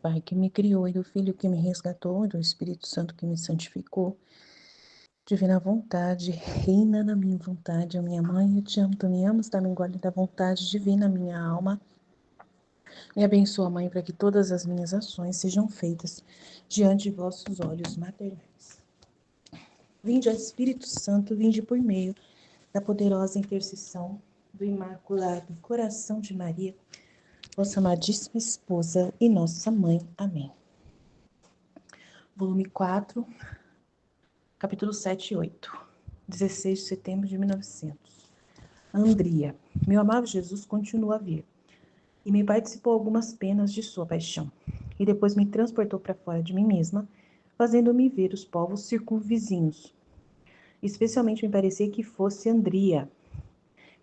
Pai que me criou, e do Filho que me resgatou, e do Espírito Santo que me santificou. Divina vontade, reina na minha vontade, a minha mãe, eu te amo, tu me amas, dá-me engole da vontade divina, minha alma. Me abençoa, Mãe, para que todas as minhas ações sejam feitas diante de vossos olhos maternais. Vinde, ó Espírito Santo, vinde por meio da poderosa intercessão do Imaculado Coração de Maria, vossa amadíssima esposa e nossa mãe. Amém. Volume 4, capítulo 7 e 8, 16 de setembro de 1900. Andria, meu amado Jesus continua a vir, e me participou algumas penas de sua paixão, e depois me transportou para fora de mim mesma, fazendo-me ver os povos circunvizinhos. Especialmente me parecia que fosse Andria,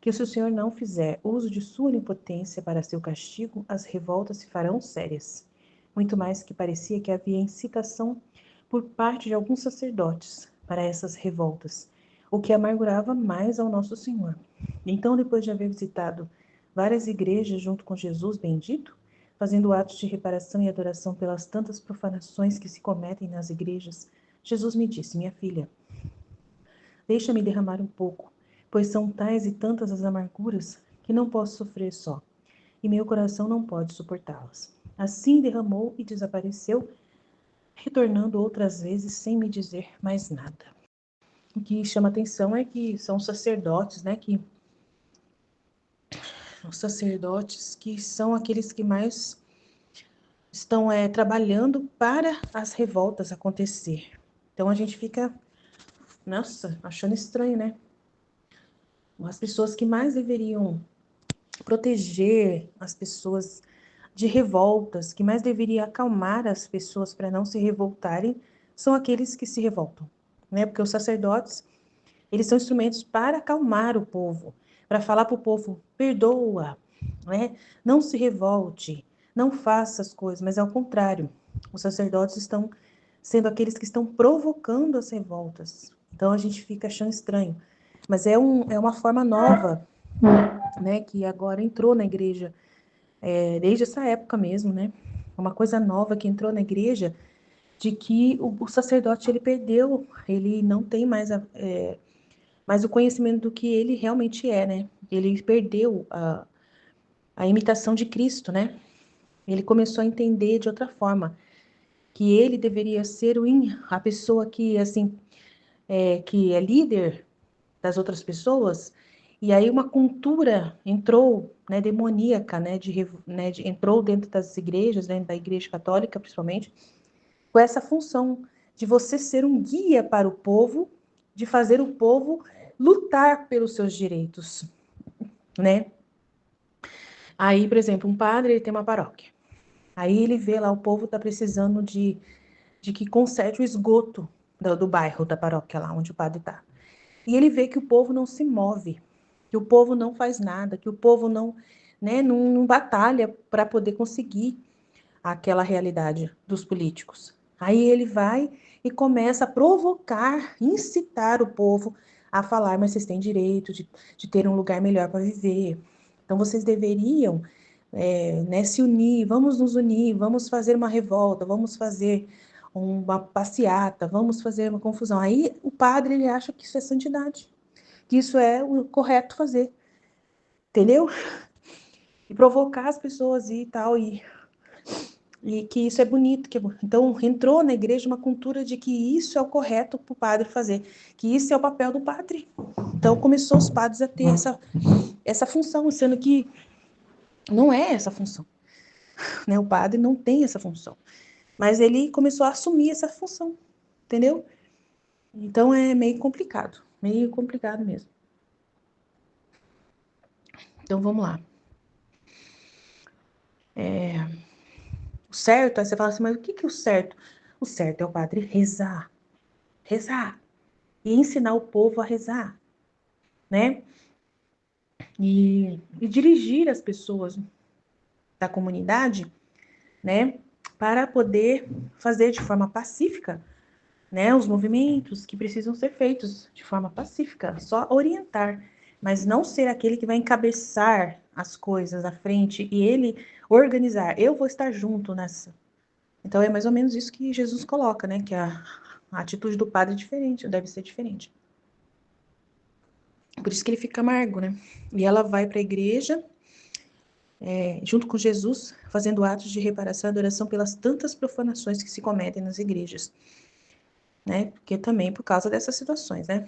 que se o Senhor não fizer uso de sua onipotência para seu castigo, as revoltas se farão sérias. Muito mais que parecia que havia incitação por parte de alguns sacerdotes para essas revoltas, o que amargurava mais ao nosso Senhor. Então, depois de haver visitado várias igrejas junto com Jesus bendito, fazendo atos de reparação e adoração pelas tantas profanações que se cometem nas igrejas, Jesus me disse: minha filha, deixa-me derramar um pouco, pois são tais e tantas as amarguras que não posso sofrer só, e meu coração não pode suportá-las. Assim derramou e desapareceu, retornando outras vezes sem me dizer mais nada. O que chama atenção é que são sacerdotes, né, os sacerdotes que são aqueles que mais estão trabalhando para as revoltas acontecer. Então a gente fica, nossa, achando estranho, né? As pessoas que mais deveriam proteger as pessoas de revoltas, que mais deveria acalmar as pessoas para não se revoltarem, são aqueles que se revoltam, né? Porque os sacerdotes, eles são instrumentos para acalmar o povo, para falar para o povo: perdoa, né? Não se revolte, não faça as coisas, mas ao contrário, os sacerdotes estão sendo aqueles que estão provocando as revoltas. Então a gente fica achando estranho, mas é uma forma nova, né, que agora entrou na igreja, desde essa época mesmo, né? Uma coisa nova que entrou na igreja, de que o sacerdote ele perdeu, ele não tem mais o conhecimento do que ele realmente é, né? Ele perdeu a imitação de Cristo, né? Ele começou a entender de outra forma, que ele deveria ser a pessoa que, assim, que é líder das outras pessoas, e aí uma cultura entrou, né, demoníaca, né, entrou dentro das igrejas, dentro da igreja católica, principalmente, com essa função de você ser um guia para o povo, de fazer o povo lutar pelos seus direitos, né? Aí, por exemplo, um padre, ele tem uma paróquia. Aí ele vê lá, o povo está precisando de que conserte o esgoto do bairro, da paróquia lá onde o padre está. E ele vê que o povo não se move, que o povo não faz nada, que o povo não, né, não batalha para poder conseguir aquela realidade dos políticos. Aí ele vai e começa a provocar, incitar o povo a falar: mas vocês têm direito de ter um lugar melhor para viver. Então vocês deveriam né, se unir, vamos nos unir, vamos fazer uma revolta, vamos fazer uma passeata, vamos fazer uma confusão. Aí o padre ele acha que isso é santidade, que isso é o correto fazer, entendeu? E provocar as pessoas e tal, e que isso é bonito. Então entrou na igreja uma cultura de que isso é o correto para o padre fazer, que isso é o papel do padre. Então começou os padres a ter essa função, sendo que não é essa função, né? O padre não tem essa função. Mas ele começou a assumir essa função, entendeu? Então é meio complicado mesmo. Então vamos lá. O certo, aí você fala assim, mas o que é o certo? O certo é o padre rezar, e ensinar o povo a rezar, né? E dirigir as pessoas da comunidade, né? Para poder fazer de forma pacífica, né, os movimentos que precisam ser feitos de forma pacífica, só orientar, mas não ser aquele que vai encabeçar as coisas à frente e ele organizar. Eu vou estar junto nessa, Então, é mais ou menos isso que Jesus coloca, né? Que a atitude do padre é diferente, deve ser diferente. Por isso que ele fica amargo, né? E ela vai para a igreja, junto com Jesus, fazendo atos de reparação e adoração pelas tantas profanações que se cometem nas igrejas, né? Porque também por causa dessas situações, né?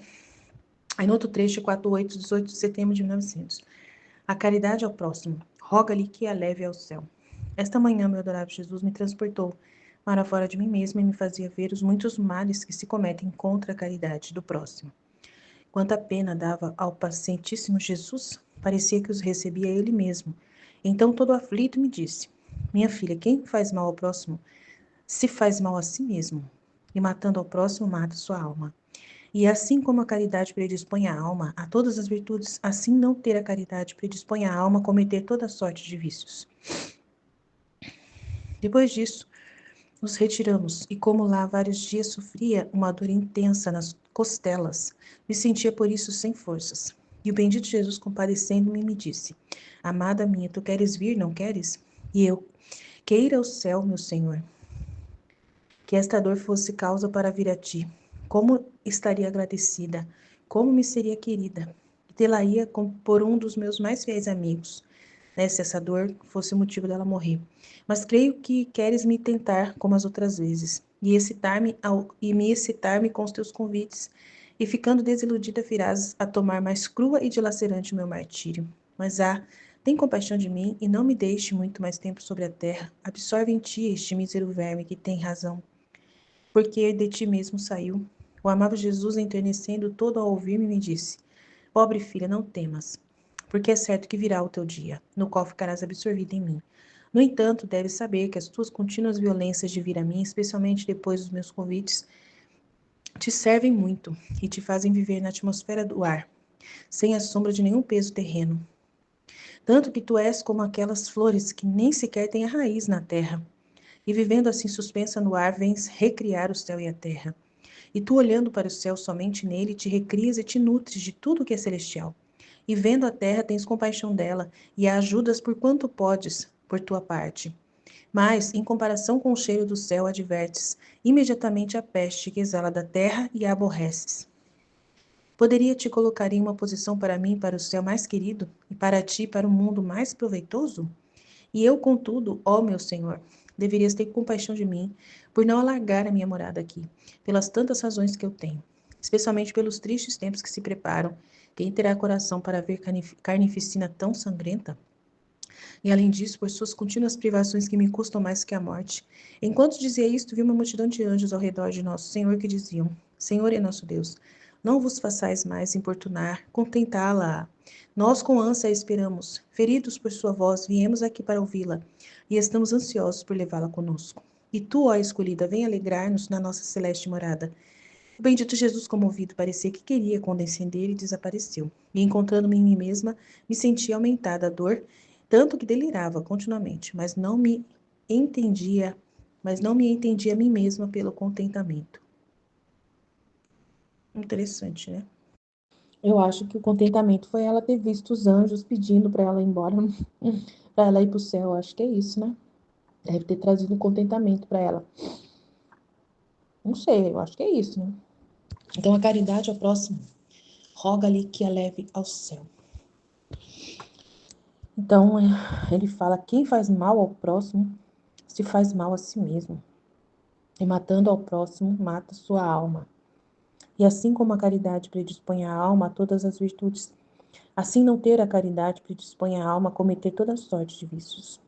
Aí no outro trecho, 4:8, 18 de setembro de 1900. A caridade ao próximo, roga-lhe que a leve ao céu. Esta manhã, meu adorável Jesus me transportou para fora de mim mesmo e me fazia ver os muitos males que se cometem contra a caridade do próximo. Quanta pena dava ao pacientíssimo Jesus, parecia que os recebia ele mesmo. Então, todo aflito, me disse: Minha filha, quem faz mal ao próximo, se faz mal a si mesmo. E matando ao próximo, mata sua alma. E assim como a caridade predispõe a alma a todas as virtudes, assim não ter a caridade predispõe a alma a cometer toda sorte de vícios. Depois disso, nos retiramos, e como lá vários dias sofria uma dor intensa nas costelas, me sentia por isso sem forças. E o bendito Jesus, compadecendo-me, me disse: Amada minha, tu queres vir, não queres? E eu: Queira o céu, meu Senhor, que esta dor fosse causa para vir a ti. Como estaria agradecida, como me seria querida, e tê-la-ia por um dos meus mais fiéis amigos, né, se essa dor fosse o motivo dela morrer. Mas creio que queres me tentar como as outras vezes, e me excitar-me com os teus convites, e ficando desiludida virás a tomar mais crua e dilacerante o meu martírio. Mas tem compaixão de mim e não me deixe muito mais tempo sobre a terra. Absorve em ti este mísero verme que tem razão, porque de ti mesmo saiu. O amável Jesus, enternecendo todo ao ouvir-me, me disse: Pobre filha, não temas, porque é certo que virá o teu dia, no qual ficarás absorvida em mim. No entanto, deves saber que as tuas contínuas violências de vir a mim, especialmente depois dos meus convites, te servem muito e te fazem viver na atmosfera do ar, sem a sombra de nenhum peso terreno. Tanto que tu és como aquelas flores que nem sequer têm a raiz na terra, e vivendo assim suspensa no ar, vens recriar o céu e a terra. E tu, olhando para o céu, somente nele te recrias e te nutres de tudo que é celestial. E vendo a terra, tens compaixão dela e a ajudas por quanto podes, por tua parte. Mas, em comparação com o cheiro do céu, advertes imediatamente a peste que exala da terra e a aborreces. Poderia te colocar em uma posição para mim, para o céu mais querido, e para ti, para o mundo mais proveitoso? E eu, contudo, ó meu Senhor, deverias ter compaixão de mim, por não alargar a minha morada aqui, pelas tantas razões que eu tenho, especialmente pelos tristes tempos que se preparam. Quem terá coração para ver carnificina tão sangrenta? E além disso, por suas contínuas privações que me custam mais que a morte. Enquanto dizia isto, vi uma multidão de anjos ao redor de nosso Senhor que diziam: Senhor é nosso Deus, não vos façais mais importunar, contentá-la. Nós com ânsia a esperamos, feridos por sua voz, viemos aqui para ouvi-la, e estamos ansiosos por levá-la conosco. E tu, ó escolhida, vem alegrar-nos na nossa celeste morada. O bendito Jesus, comovido, parecia que queria condescender e desapareceu. E encontrando-me em mim mesma, me senti aumentada a dor, tanto que delirava continuamente, entendia, mas não me entendia a mim mesma pelo contentamento. Interessante, né? Eu acho que o contentamento foi ela ter visto os anjos pedindo para ela ir embora, para ela ir para o céu. Acho que é isso, né? Deve ter trazido um contentamento para ela. Não sei, eu acho que é isso, né? Então, a caridade ao próximo, roga-lhe que a leve ao céu. Então, ele fala: quem faz mal ao próximo, se faz mal a si mesmo. E matando ao próximo, mata sua alma. E assim como a caridade predispõe a alma a todas as virtudes, assim não ter a caridade predispõe a alma a cometer toda sorte de vícios.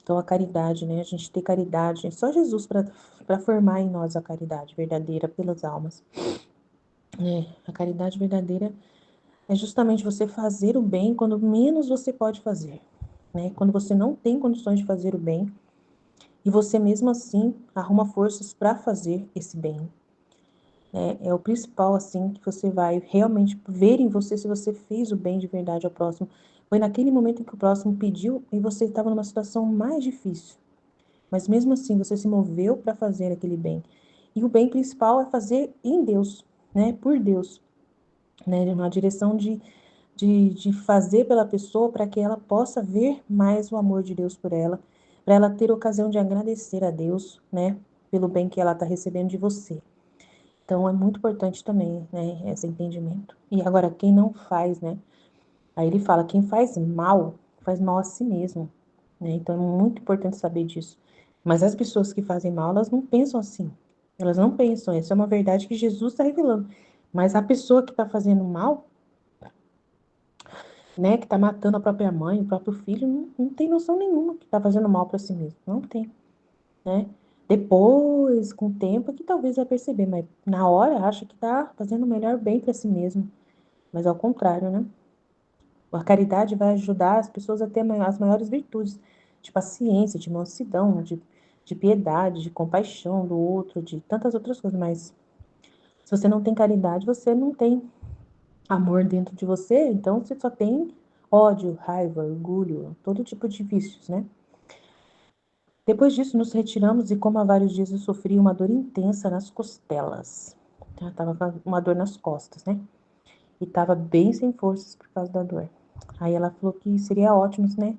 Então, a caridade, né? A gente ter caridade, é só Jesus para formar em nós a caridade verdadeira pelas almas. A caridade verdadeira é justamente você fazer o bem quando menos você pode fazer, né? Quando você não tem condições de fazer o bem e você mesmo assim arruma forças para fazer esse bem. É o principal, assim, que você vai realmente ver em você se você fez o bem de verdade ao próximo. Foi naquele momento em que o próximo pediu e você estava numa situação mais difícil. Mas mesmo assim, você se moveu para fazer aquele bem. E o bem principal é fazer em Deus, né? Por Deus, né? Na direção de fazer pela pessoa para que ela possa ver mais o amor de Deus por ela, para ela ter ocasião de agradecer a Deus, né, pelo bem que ela está recebendo de você. Então, é muito importante também, né, esse entendimento. E agora, quem não faz, né, aí ele fala, quem faz mal a si mesmo, né, então é muito importante saber disso. Mas as pessoas que fazem mal, elas não pensam assim, elas não pensam, essa é uma verdade que Jesus está revelando. Mas a pessoa que está fazendo mal, né, que está matando a própria mãe, o próprio filho, não tem noção nenhuma que está fazendo mal para si mesmo, não tem, né? Depois, com o tempo, é que talvez vai perceber, mas na hora acha que está fazendo o melhor bem para si mesmo, mas ao contrário, né? A caridade vai ajudar as pessoas a ter as maiores virtudes, de paciência, de mansidão, de piedade, de compaixão do outro, de tantas outras coisas, mas se você não tem caridade, você não tem amor dentro de você, então você só tem ódio, raiva, orgulho, todo tipo de vícios, né? Depois disso, nos retiramos e, como há vários dias eu sofri uma dor intensa nas costelas. Eu tava com uma dor nas costas, né? E tava bem sem forças por causa da dor. Aí ela falou que seria ótimo, né?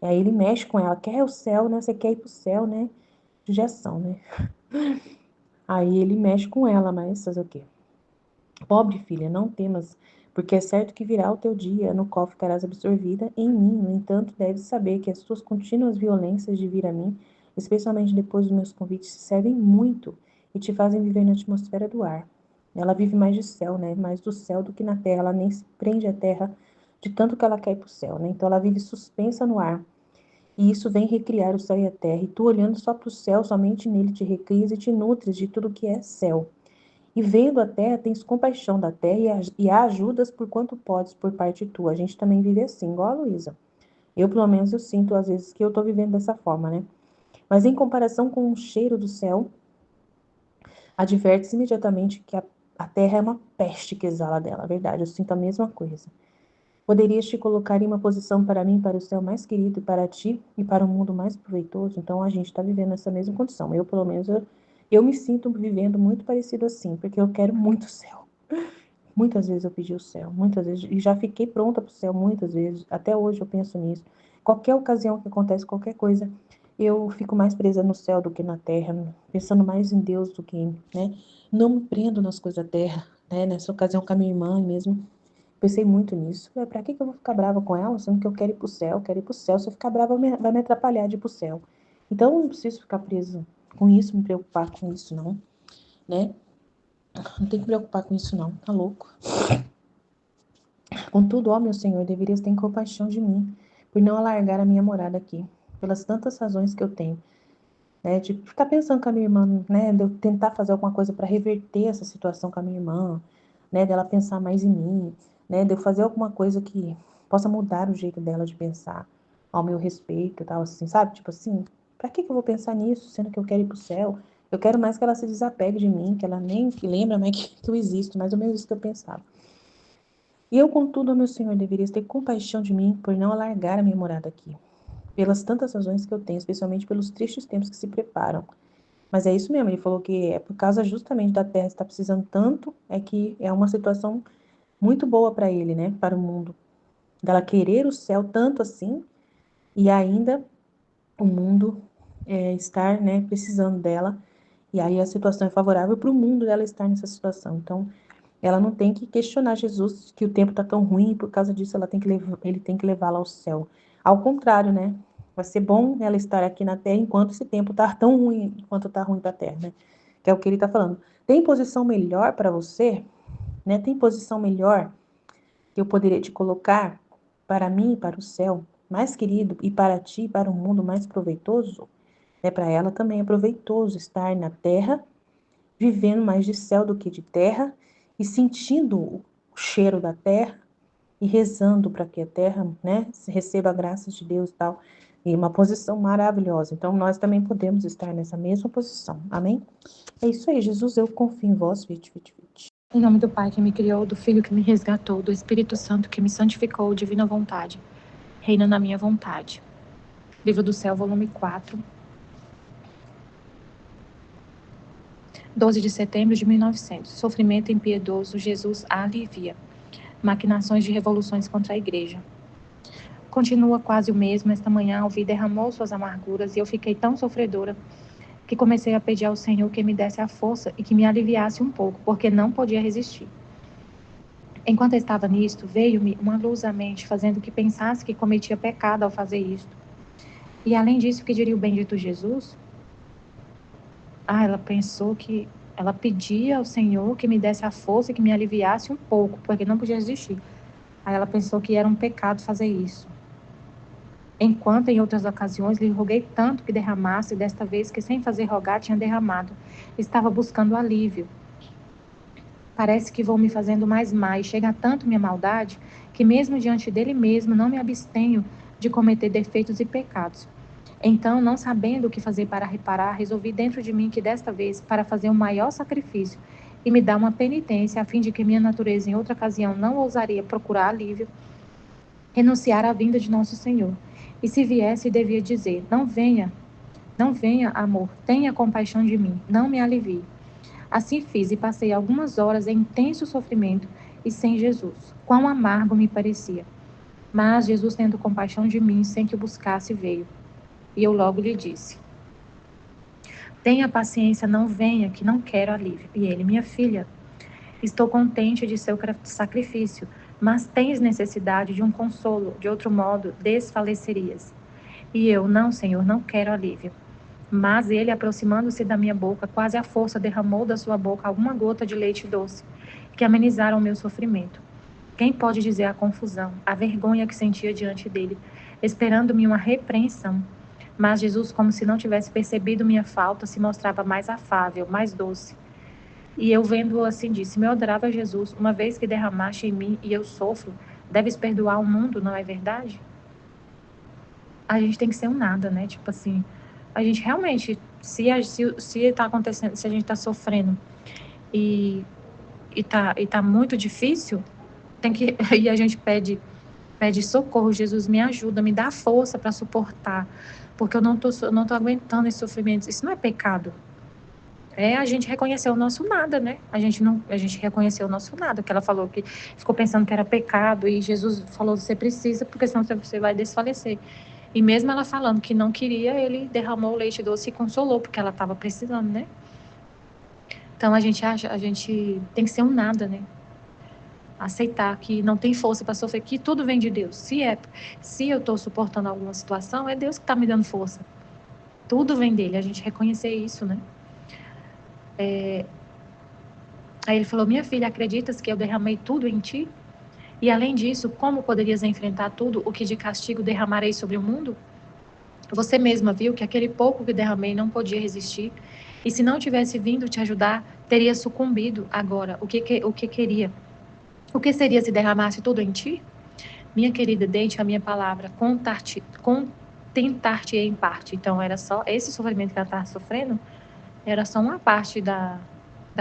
Aí ele mexe com ela, quer o céu, né? Você quer ir pro céu, né? Judiação, né? Aí ele mexe com ela, mas fazer o quê? Pobre filha, não temas, porque é certo que virá o teu dia, no qual ficarás absorvida em mim. No entanto, deves saber que as tuas contínuas violências de vir a mim, especialmente depois dos meus convites, te servem muito e te fazem viver na atmosfera do ar. Ela vive mais de céu, né? Mais do céu do que na terra. Ela nem se prende à terra de tanto que ela quer ir para o céu, né? Então ela vive suspensa no ar. E isso vem recriar o céu e a terra. E tu, olhando só para o céu, somente nele te recrias e te nutres de tudo que é céu. E vendo a terra, tens compaixão da terra e a ajudas por quanto podes por parte tua. A gente também vive assim, igual a Luísa. Eu, pelo menos, eu sinto às vezes que eu tô vivendo dessa forma, né? Mas em comparação com o cheiro do céu, adverte-se imediatamente que a terra é uma peste que exala dela. A verdade, eu sinto a mesma coisa. Poderias te colocar em uma posição para mim, para o céu mais querido, e para ti, e para o mundo mais proveitoso? Então, a gente está vivendo essa mesma condição. Eu, pelo menos, eu me sinto vivendo muito parecido assim, porque eu quero muito o céu. Muitas vezes eu pedi o céu, muitas vezes, e já fiquei pronta para o céu muitas vezes, até hoje eu penso nisso. Qualquer ocasião que acontece, qualquer coisa, eu fico mais presa no céu do que na terra, pensando mais em Deus do que, né? Não me prendo nas coisas da terra, né? Nessa ocasião com a minha irmã mesmo, pensei muito nisso. Falei, pra que eu vou ficar brava com ela, sendo que eu quero ir pro céu, quero ir pro céu. Se eu ficar brava, vai me atrapalhar de ir pro céu. Então, eu não preciso ficar presa com isso, me preocupar com isso, não, né? Não tem que preocupar com isso, não, tá louco? Contudo, ó meu Senhor, deverias ter compaixão de mim, por não alargar a minha morada aqui, pelas tantas razões que eu tenho, né, de ficar pensando com a minha irmã, né, de eu tentar fazer alguma coisa para reverter essa situação com a minha irmã, né, dela pensar mais em mim, né, de eu fazer alguma coisa que possa mudar o jeito dela de pensar ao meu respeito e tal, assim, sabe? Tipo assim, pra que eu vou pensar nisso, sendo que eu quero ir pro céu? Eu quero mais que ela se desapegue de mim, que ela nem lembra mais que eu existo, mais ou menos isso que eu pensava. E eu, contudo, ó meu Senhor, deverias ter compaixão de mim por não alargar a minha morada aqui, pelas tantas razões que eu tenho, especialmente pelos tristes tempos que se preparam. Mas é isso mesmo, ele falou que é por causa justamente da terra estar precisando tanto, é que é uma situação muito boa para ele, né, para o mundo, dela querer o céu tanto assim, e ainda o mundo estar, né, precisando dela, e aí a situação é favorável para o mundo dela estar nessa situação. Então, ela não tem que questionar Jesus que o tempo está tão ruim e por causa disso ele tem que levá-la ao céu. Ao contrário, né? Vai ser bom ela estar aqui na terra enquanto esse tempo está tão ruim, enquanto está ruim para a terra, né? Que é o que ele está falando. Tem posição melhor para você, né? Tem posição melhor que eu poderia te colocar para mim e para o céu mais querido e para ti e para o mundo mais proveitoso? É para ela também é proveitoso estar na terra vivendo mais de céu do que de terra e sentindo o cheiro da terra e rezando para que a terra, né, receba a graça de Deus e tal. E uma posição maravilhosa. Então, nós também podemos estar nessa mesma posição. Amém? É isso aí, Jesus, eu confio em vós. Vite, vite, vite. Em nome do Pai que me criou, do Filho que me resgatou, do Espírito Santo que me santificou, divina vontade, reina na minha vontade. Livro do Céu, volume 4, 12 de setembro de 1900. Sofrimento impiedoso, Jesus a alivia. Maquinações de revoluções contra a Igreja. continua quase o mesmo. Esta manhã, Alvi derramou suas amarguras e eu fiquei tão sofredora que comecei a pedir ao Senhor que me desse a força e que me aliviasse um pouco, porque não podia resistir. Enquanto eu estava nisto, veio-me uma luz à mente, fazendo que pensasse que cometia pecado ao fazer isto. E além disso, que diria o bendito Jesus? Ela pensou que ela pedia ao Senhor que me desse a força e que me aliviasse um pouco, porque não podia resistir. Aí ela pensou que era um pecado fazer isso. Enquanto em outras ocasiões lhe roguei tanto que derramasse, desta vez que sem fazer rogar tinha derramado. Estava buscando alívio. Parece que vou me fazendo mais má e chega tanto minha maldade que mesmo diante dele mesmo não me abstenho de cometer defeitos e pecados. Então, não sabendo o que fazer para reparar, resolvi dentro de mim que desta vez, para fazer um maior sacrifício e me dar uma penitência, a fim de que minha natureza em outra ocasião não ousaria procurar alívio, renunciar à vinda de nosso Senhor. E se viesse, devia dizer: não venha, amor, tenha compaixão de mim, não me alivie. Assim fiz e passei algumas horas em intenso sofrimento e sem Jesus. Quão amargo me parecia. Mas Jesus, tendo compaixão de mim, sem que o buscasse, veio. E eu logo lhe disse: tenha paciência, não venha, que não quero alívio. E ele: minha filha, estou contente de seu sacrifício, mas tens necessidade de um consolo, de outro modo desfalecerias. E eu: não, Senhor, não quero alívio. Mas ele, aproximando-se da minha boca, quase à força derramou da sua boca alguma gota de leite doce, que amenizaram o meu sofrimento. Quem pode dizer a confusão, a vergonha que sentia diante dele, esperando-me uma repreensão? Mas Jesus, como se não tivesse percebido minha falta, se mostrava mais afável, mais doce. E eu, vendo-o assim, disse: meu adorável Jesus, uma vez que derramaste em mim e eu sofro, deves perdoar o mundo, não é verdade? A gente tem que ser um nada, né? Tipo assim, a gente realmente, se tá acontecendo, se a gente tá sofrendo e tá muito difícil, tem que, e a gente pede socorro: Jesus, me ajuda, me dá força para suportar, porque eu não tô aguentando esse sofrimento. Isso não é pecado. É a gente reconhecer o nosso nada, né? A gente reconheceu o nosso nada, que ela falou que ficou pensando que era pecado, e Jesus falou: você precisa, porque senão você vai desfalecer. E mesmo ela falando que não queria, ele derramou o leite doce e consolou, porque ela estava precisando, né? Então a gente tem que ser um nada, né? Aceitar que não tem força para sofrer, que tudo vem de Deus. Se eu estou suportando alguma situação, é Deus que está me dando força. Tudo vem dele, a gente reconhecer isso, né? Aí ele falou: minha filha, acreditas que eu derramei tudo em ti? E além disso, como poderias enfrentar tudo o que de castigo derramarei sobre o mundo? Você mesma viu que aquele pouco que derramei não podia resistir, e se não tivesse vindo te ajudar, teria sucumbido. Agora, o que queria? O que seria se derramasse tudo em ti? Minha querida, deite a minha palavra, contentar-te em parte. Então, era só esse sofrimento que ela estava sofrendo, era só uma parte da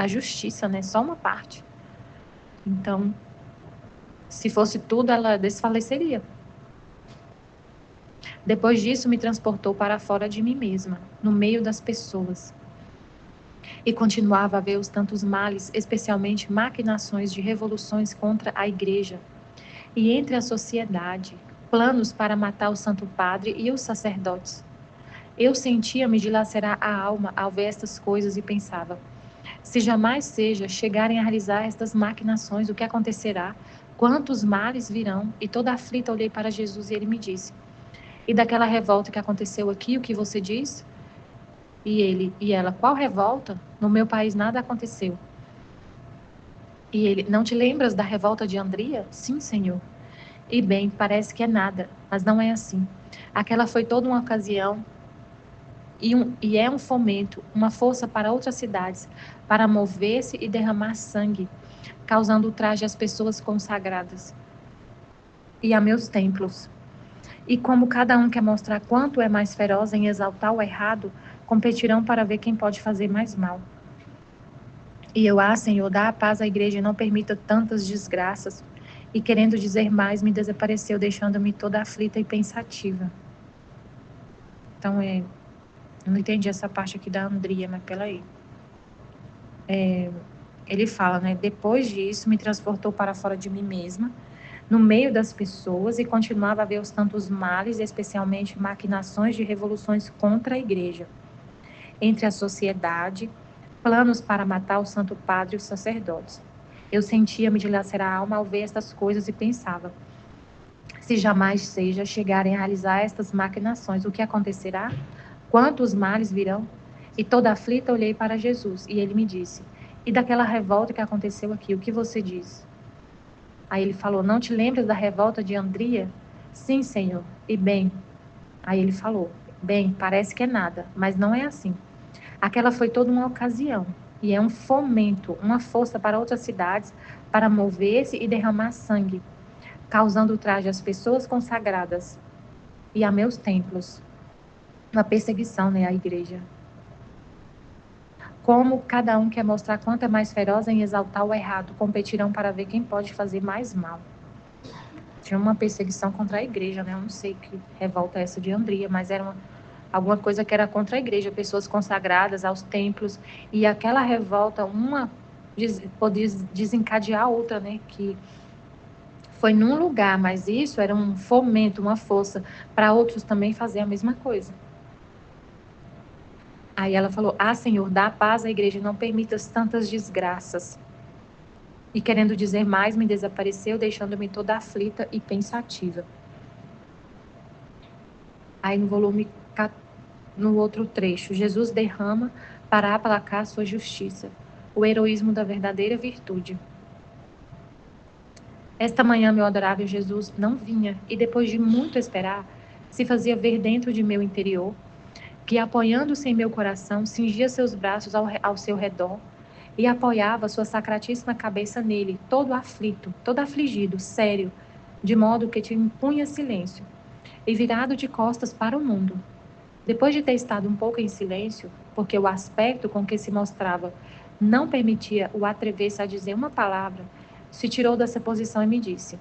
justiça, né? Só uma parte. Então, se fosse tudo, ela desfaleceria. Depois disso, me transportou para fora de mim mesma, no meio das pessoas. E continuava a ver os tantos males, especialmente maquinações de revoluções contra a igreja. E entre a sociedade, planos para matar o Santo Padre e os sacerdotes. Eu sentia-me dilacerar a alma ao ver estas coisas e pensava: se jamais chegarem a realizar estas maquinações, o que acontecerá? Quantos males virão? E toda aflita olhei para Jesus e ele me disse: e daquela revolta que aconteceu aqui, o que você diz? E ela: qual revolta? No meu país nada aconteceu. E ele: não te lembras da revolta de Andria? Sim, Senhor. E bem, parece que é nada, mas não é assim. Aquela foi toda uma ocasião e é um fomento, uma força para outras cidades, para mover-se e derramar sangue, causando ultraje às pessoas consagradas e a meus templos. E como cada um quer mostrar quanto é mais feroz em exaltar o errado, competirão para ver quem pode fazer mais mal. E eu: Senhor, dá a paz à igreja e não permita tantas desgraças. E querendo dizer mais, me desapareceu, deixando-me toda aflita e pensativa. Então, eu não entendi essa parte aqui da Andria, mas peraí. Ele fala, né? Depois disso, me transportou para fora de mim mesma, no meio das pessoas e continuava a ver os tantos males, especialmente maquinações de revoluções contra a igreja, entre a sociedade, planos para matar o Santo Padre e os sacerdotes. Eu sentia-me dilacerar a alma ao ver estas coisas e pensava, se jamais seja chegarem a realizar estas maquinações, o que acontecerá? Quantos males virão? E toda aflita olhei para Jesus, e ele me disse, e daquela revolta que aconteceu aqui, o que você diz? Aí ele falou, não te lembras da revolta de Andria? Sim, Senhor, e bem. Aí ele falou, bem, parece que é nada, mas não é assim. Aquela foi toda uma ocasião, e é um fomento, uma força para outras cidades, para mover-se e derramar sangue, causando ultraje às pessoas consagradas e a meus templos. Uma perseguição, né, à igreja. Como cada um quer mostrar quanto é mais feroz em exaltar o errado, competirão para ver quem pode fazer mais mal. Tinha uma perseguição contra a igreja, né? Eu não sei que revolta é essa de Andria, mas era alguma coisa que era contra a igreja, pessoas consagradas aos templos, e aquela revolta, uma podia desencadear a outra, né? Que foi num lugar, mas isso era um fomento, uma força para outros também fazer a mesma coisa. Aí ela falou, Senhor, dá paz à igreja, não permitas tantas desgraças. E querendo dizer mais, me desapareceu, deixando-me toda aflita e pensativa. Aí no volume, no outro trecho, Jesus derrama para aplacar sua justiça, o heroísmo da verdadeira virtude. Esta manhã, meu adorável Jesus não vinha, e depois de muito esperar, se fazia ver dentro de meu interior, que apoiando-se em meu coração, cingia seus braços ao seu redor, e apoiava sua sacratíssima cabeça nele, todo aflito, todo afligido, sério, de modo que te impunha silêncio, e virado de costas para o mundo. Depois de ter estado um pouco em silêncio, porque o aspecto com que se mostrava não permitia o atrever-se a dizer uma palavra, se tirou dessa posição e me disse,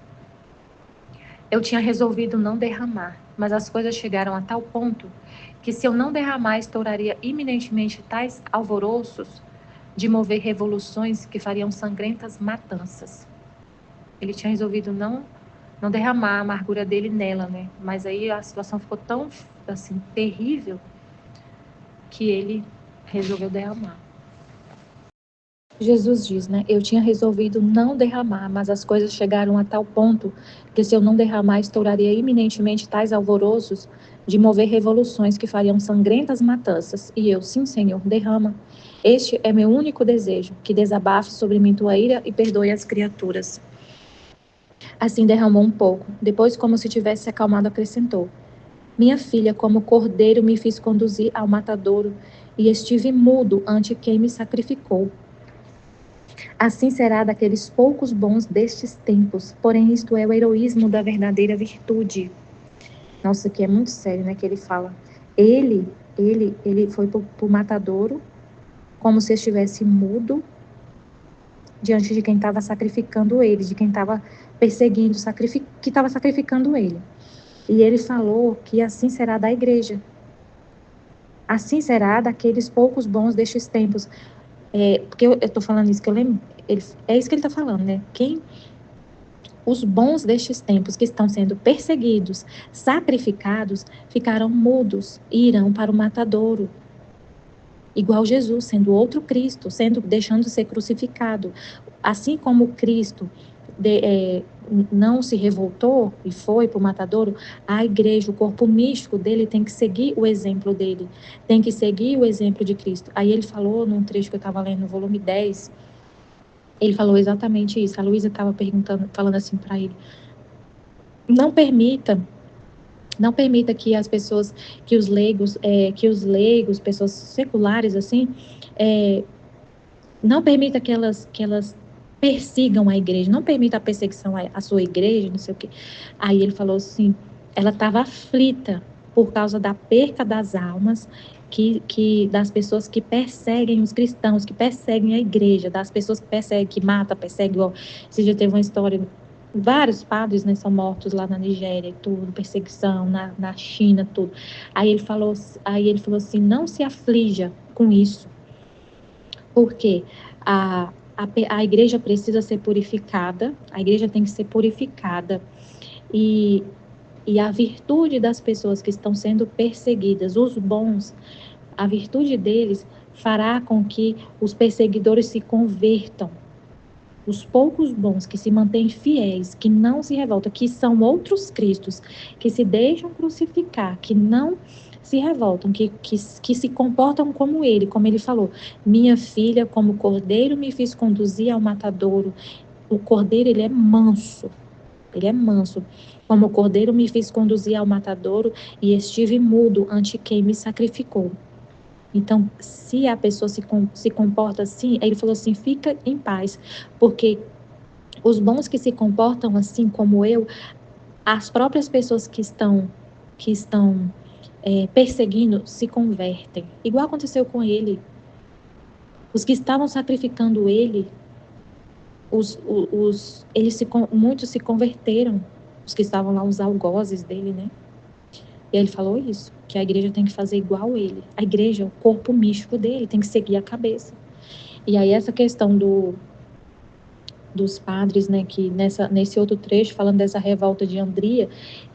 eu tinha resolvido não derramar, mas as coisas chegaram a tal ponto que se eu não derramar, estouraria iminentemente tais alvoroços de mover revoluções que fariam sangrentas matanças. Ele tinha resolvido não derramar a amargura dele nela, né? Mas aí a situação ficou tão, assim, terrível que ele resolveu derramar. Jesus diz, né? Eu tinha resolvido não derramar, mas as coisas chegaram a tal ponto que se eu não derramar, estouraria iminentemente tais alvoroços de mover revoluções que fariam sangrentas matanças. E eu, sim, Senhor, derrama. Este é meu único desejo, que desabafe sobre mim tua ira e perdoe as criaturas. Assim derramou um pouco. Depois, como se tivesse se acalmado, acrescentou. Minha filha, como cordeiro, me fiz conduzir ao matadouro e estive mudo ante quem me sacrificou. Assim será daqueles poucos bons destes tempos, porém isto é o heroísmo da verdadeira virtude. Nossa, aqui é muito sério, né, que ele fala. Ele foi pro matadouro, como se estivesse mudo, diante de quem estava sacrificando ele, de quem estava perseguindo, que estava sacrificando ele. E ele falou que assim será da igreja. Assim será daqueles poucos bons destes tempos. Porque eu estou falando isso, que eu lembro, é isso que ele está falando, né? Os bons destes tempos que estão sendo perseguidos, sacrificados, ficarão mudos e irão para o matadouro. Igual Jesus, sendo outro Cristo, deixando de ser crucificado. Assim como Cristo não se revoltou e foi para o matadouro, a igreja, o corpo místico dele tem que seguir o exemplo dele, tem que seguir o exemplo de Cristo. Aí ele falou, num trecho que eu estava lendo no volume 10, ele falou exatamente isso. A Luísa estava falando assim para ele, não permita que as pessoas, que os leigos, pessoas seculares assim, não permita que elas persigam a igreja, não permita a perseguição à sua igreja, não sei o quê. Aí ele falou assim, ela estava aflita por causa da perca das almas, das pessoas que perseguem os cristãos, que perseguem a igreja, das pessoas que perseguem, que matam, perseguem, igual, você já teve uma história, vários padres, né, são mortos lá na Nigéria e tudo, perseguição, na China, tudo. Aí ele falou assim, não se aflija com isso, porque a igreja precisa ser purificada, a igreja tem que ser purificada, e a virtude das pessoas que estão sendo perseguidas, os bons, a virtude deles fará com que os perseguidores se convertam. Os poucos bons que se mantêm fiéis, que não se revoltam, que são outros cristos, que se deixam crucificar, que não se revoltam, que se comportam como ele falou, minha filha, como cordeiro me fiz conduzir ao matadouro. O cordeiro, ele é manso, como cordeiro me fiz conduzir ao matadouro e estive mudo ante quem me sacrificou. Então, se a pessoa se comporta assim, ele falou assim, fica em paz, porque os bons que se comportam assim como eu, as próprias pessoas que estão perseguindo se convertem. Igual aconteceu com ele. Os que estavam sacrificando ele, muitos se converteram. Os que estavam lá, os algozes dele, né? E ele falou isso, que a igreja tem que fazer igual ele. A igreja, o corpo místico dele, tem que seguir a cabeça. E aí essa questão dos padres, né, que nesse outro trecho, falando dessa revolta de Andria,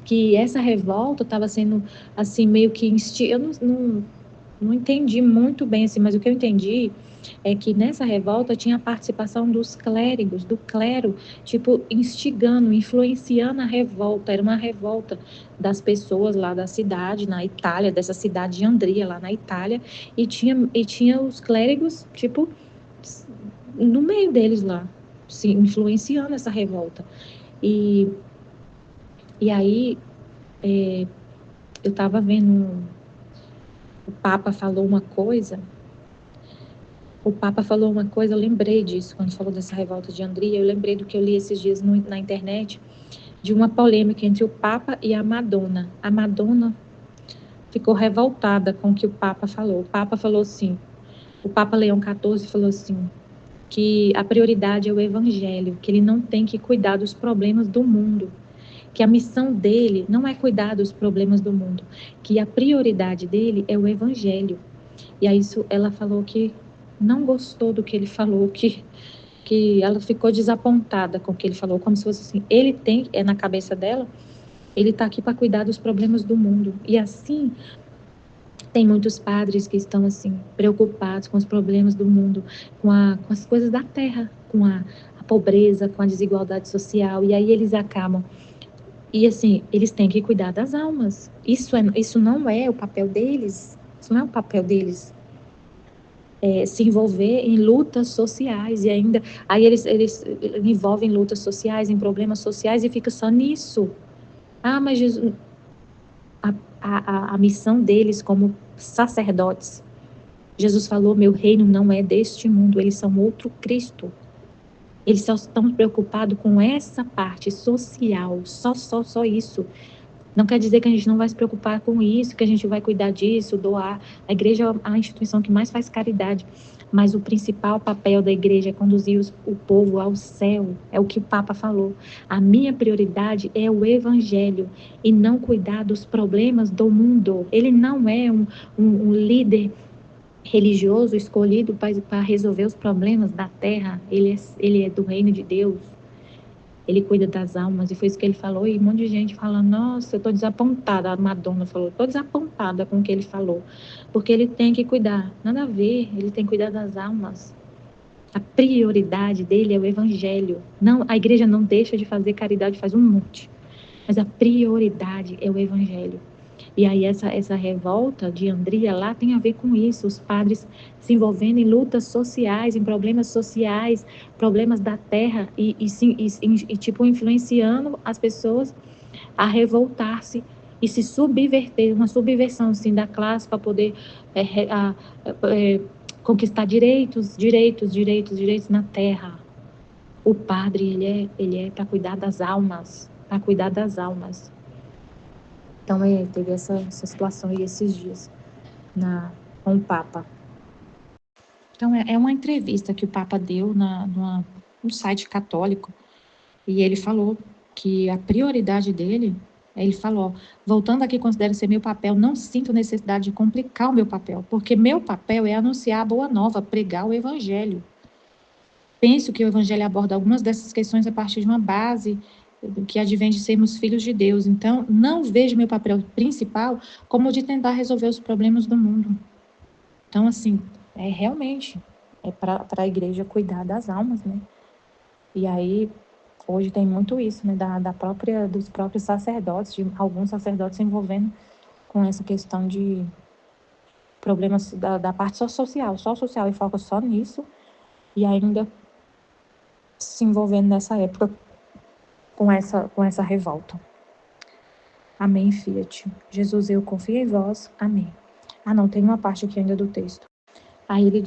que essa revolta estava sendo, assim, meio que... Eu não entendi muito bem, assim, mas o que eu entendi é que nessa revolta tinha a participação dos clérigos, do clero, tipo, instigando, influenciando a revolta. Era uma revolta das pessoas lá da cidade, na Itália, dessa cidade de Andria, lá na Itália, e tinha os clérigos, tipo, no meio deles lá, se influenciando essa revolta. E aí, eu estava vendo, o Papa falou uma coisa, eu lembrei disso, quando falou dessa revolta de Andria, eu lembrei do que eu li esses dias na internet, de uma polêmica entre o Papa e a Madonna. A Madonna ficou revoltada com o que o Papa falou. O Papa falou assim, o Papa Leão XIV falou assim, que a prioridade é o evangelho, que ele não tem que cuidar dos problemas do mundo, que a missão dele não é cuidar dos problemas do mundo, que a prioridade dele é o evangelho. E aí ela falou que não gostou do que ele falou, que ela ficou desapontada com o que ele falou, como se fosse assim, na cabeça dela, ele está aqui para cuidar dos problemas do mundo. E assim, tem muitos padres que estão assim, preocupados com os problemas do mundo, com as coisas da terra, com a pobreza, com a desigualdade social, e aí eles acabam. E assim, eles têm que cuidar das almas. Isso não é o papel deles. Isso não é o papel deles. Se envolver em lutas sociais e ainda aí eles envolvem lutas sociais, em problemas sociais e fica só nisso. Mas Jesus, a missão deles como sacerdotes, Jesus falou, meu reino não é deste mundo, eles são outro Cristo. Eles só estão preocupados com essa parte social, só isso. Não quer dizer que a gente não vai se preocupar com isso, que a gente vai cuidar disso, doar. A igreja é a instituição que mais faz caridade, mas o principal papel da igreja é conduzir o povo ao céu, é o que o Papa falou. A minha prioridade é o evangelho e não cuidar dos problemas do mundo. Ele não é um líder religioso escolhido para resolver os problemas da terra, ele é do reino de Deus. Ele cuida das almas, e foi isso que ele falou, e um monte de gente falando, nossa, eu estou desapontada, a Madonna falou, estou desapontada com o que ele falou, porque ele tem que cuidar, nada a ver, ele tem que cuidar das almas. A prioridade dele é o evangelho. Não, a igreja não deixa de fazer caridade, faz um monte, mas a prioridade é o evangelho. E aí essa revolta de Andria lá tem a ver com isso, os padres se envolvendo em lutas sociais, em problemas sociais, problemas da terra, e tipo, influenciando as pessoas a revoltar-se e se subverter, uma subversão assim, da classe para poder conquistar direitos na terra. O padre, ele é para cuidar das almas, Então, teve essa situação aí esses dias com o Papa. Então, é uma entrevista que o Papa deu num site católico, e ele falou que a prioridade dele, ele falou, voltando aqui, considero ser meu papel, não sinto necessidade de complicar o meu papel, porque meu papel é anunciar a boa nova, pregar o evangelho. penso que o Evangelho aborda algumas dessas questões a partir de uma base que advém de sermos filhos de Deus. Então, não vejo meu papel principal como o de tentar resolver os problemas do mundo. Então, assim, realmente para a igreja cuidar das almas, né? E aí, hoje tem muito isso, né? Dos próprios sacerdotes, de alguns sacerdotes se envolvendo com essa questão de problemas da parte só social, e foca só nisso, e ainda se envolvendo nessa época com essa revolta. Amém, Fiat. Jesus, eu confio em vós. Amém. Não, tem uma parte aqui ainda do texto. Aí ele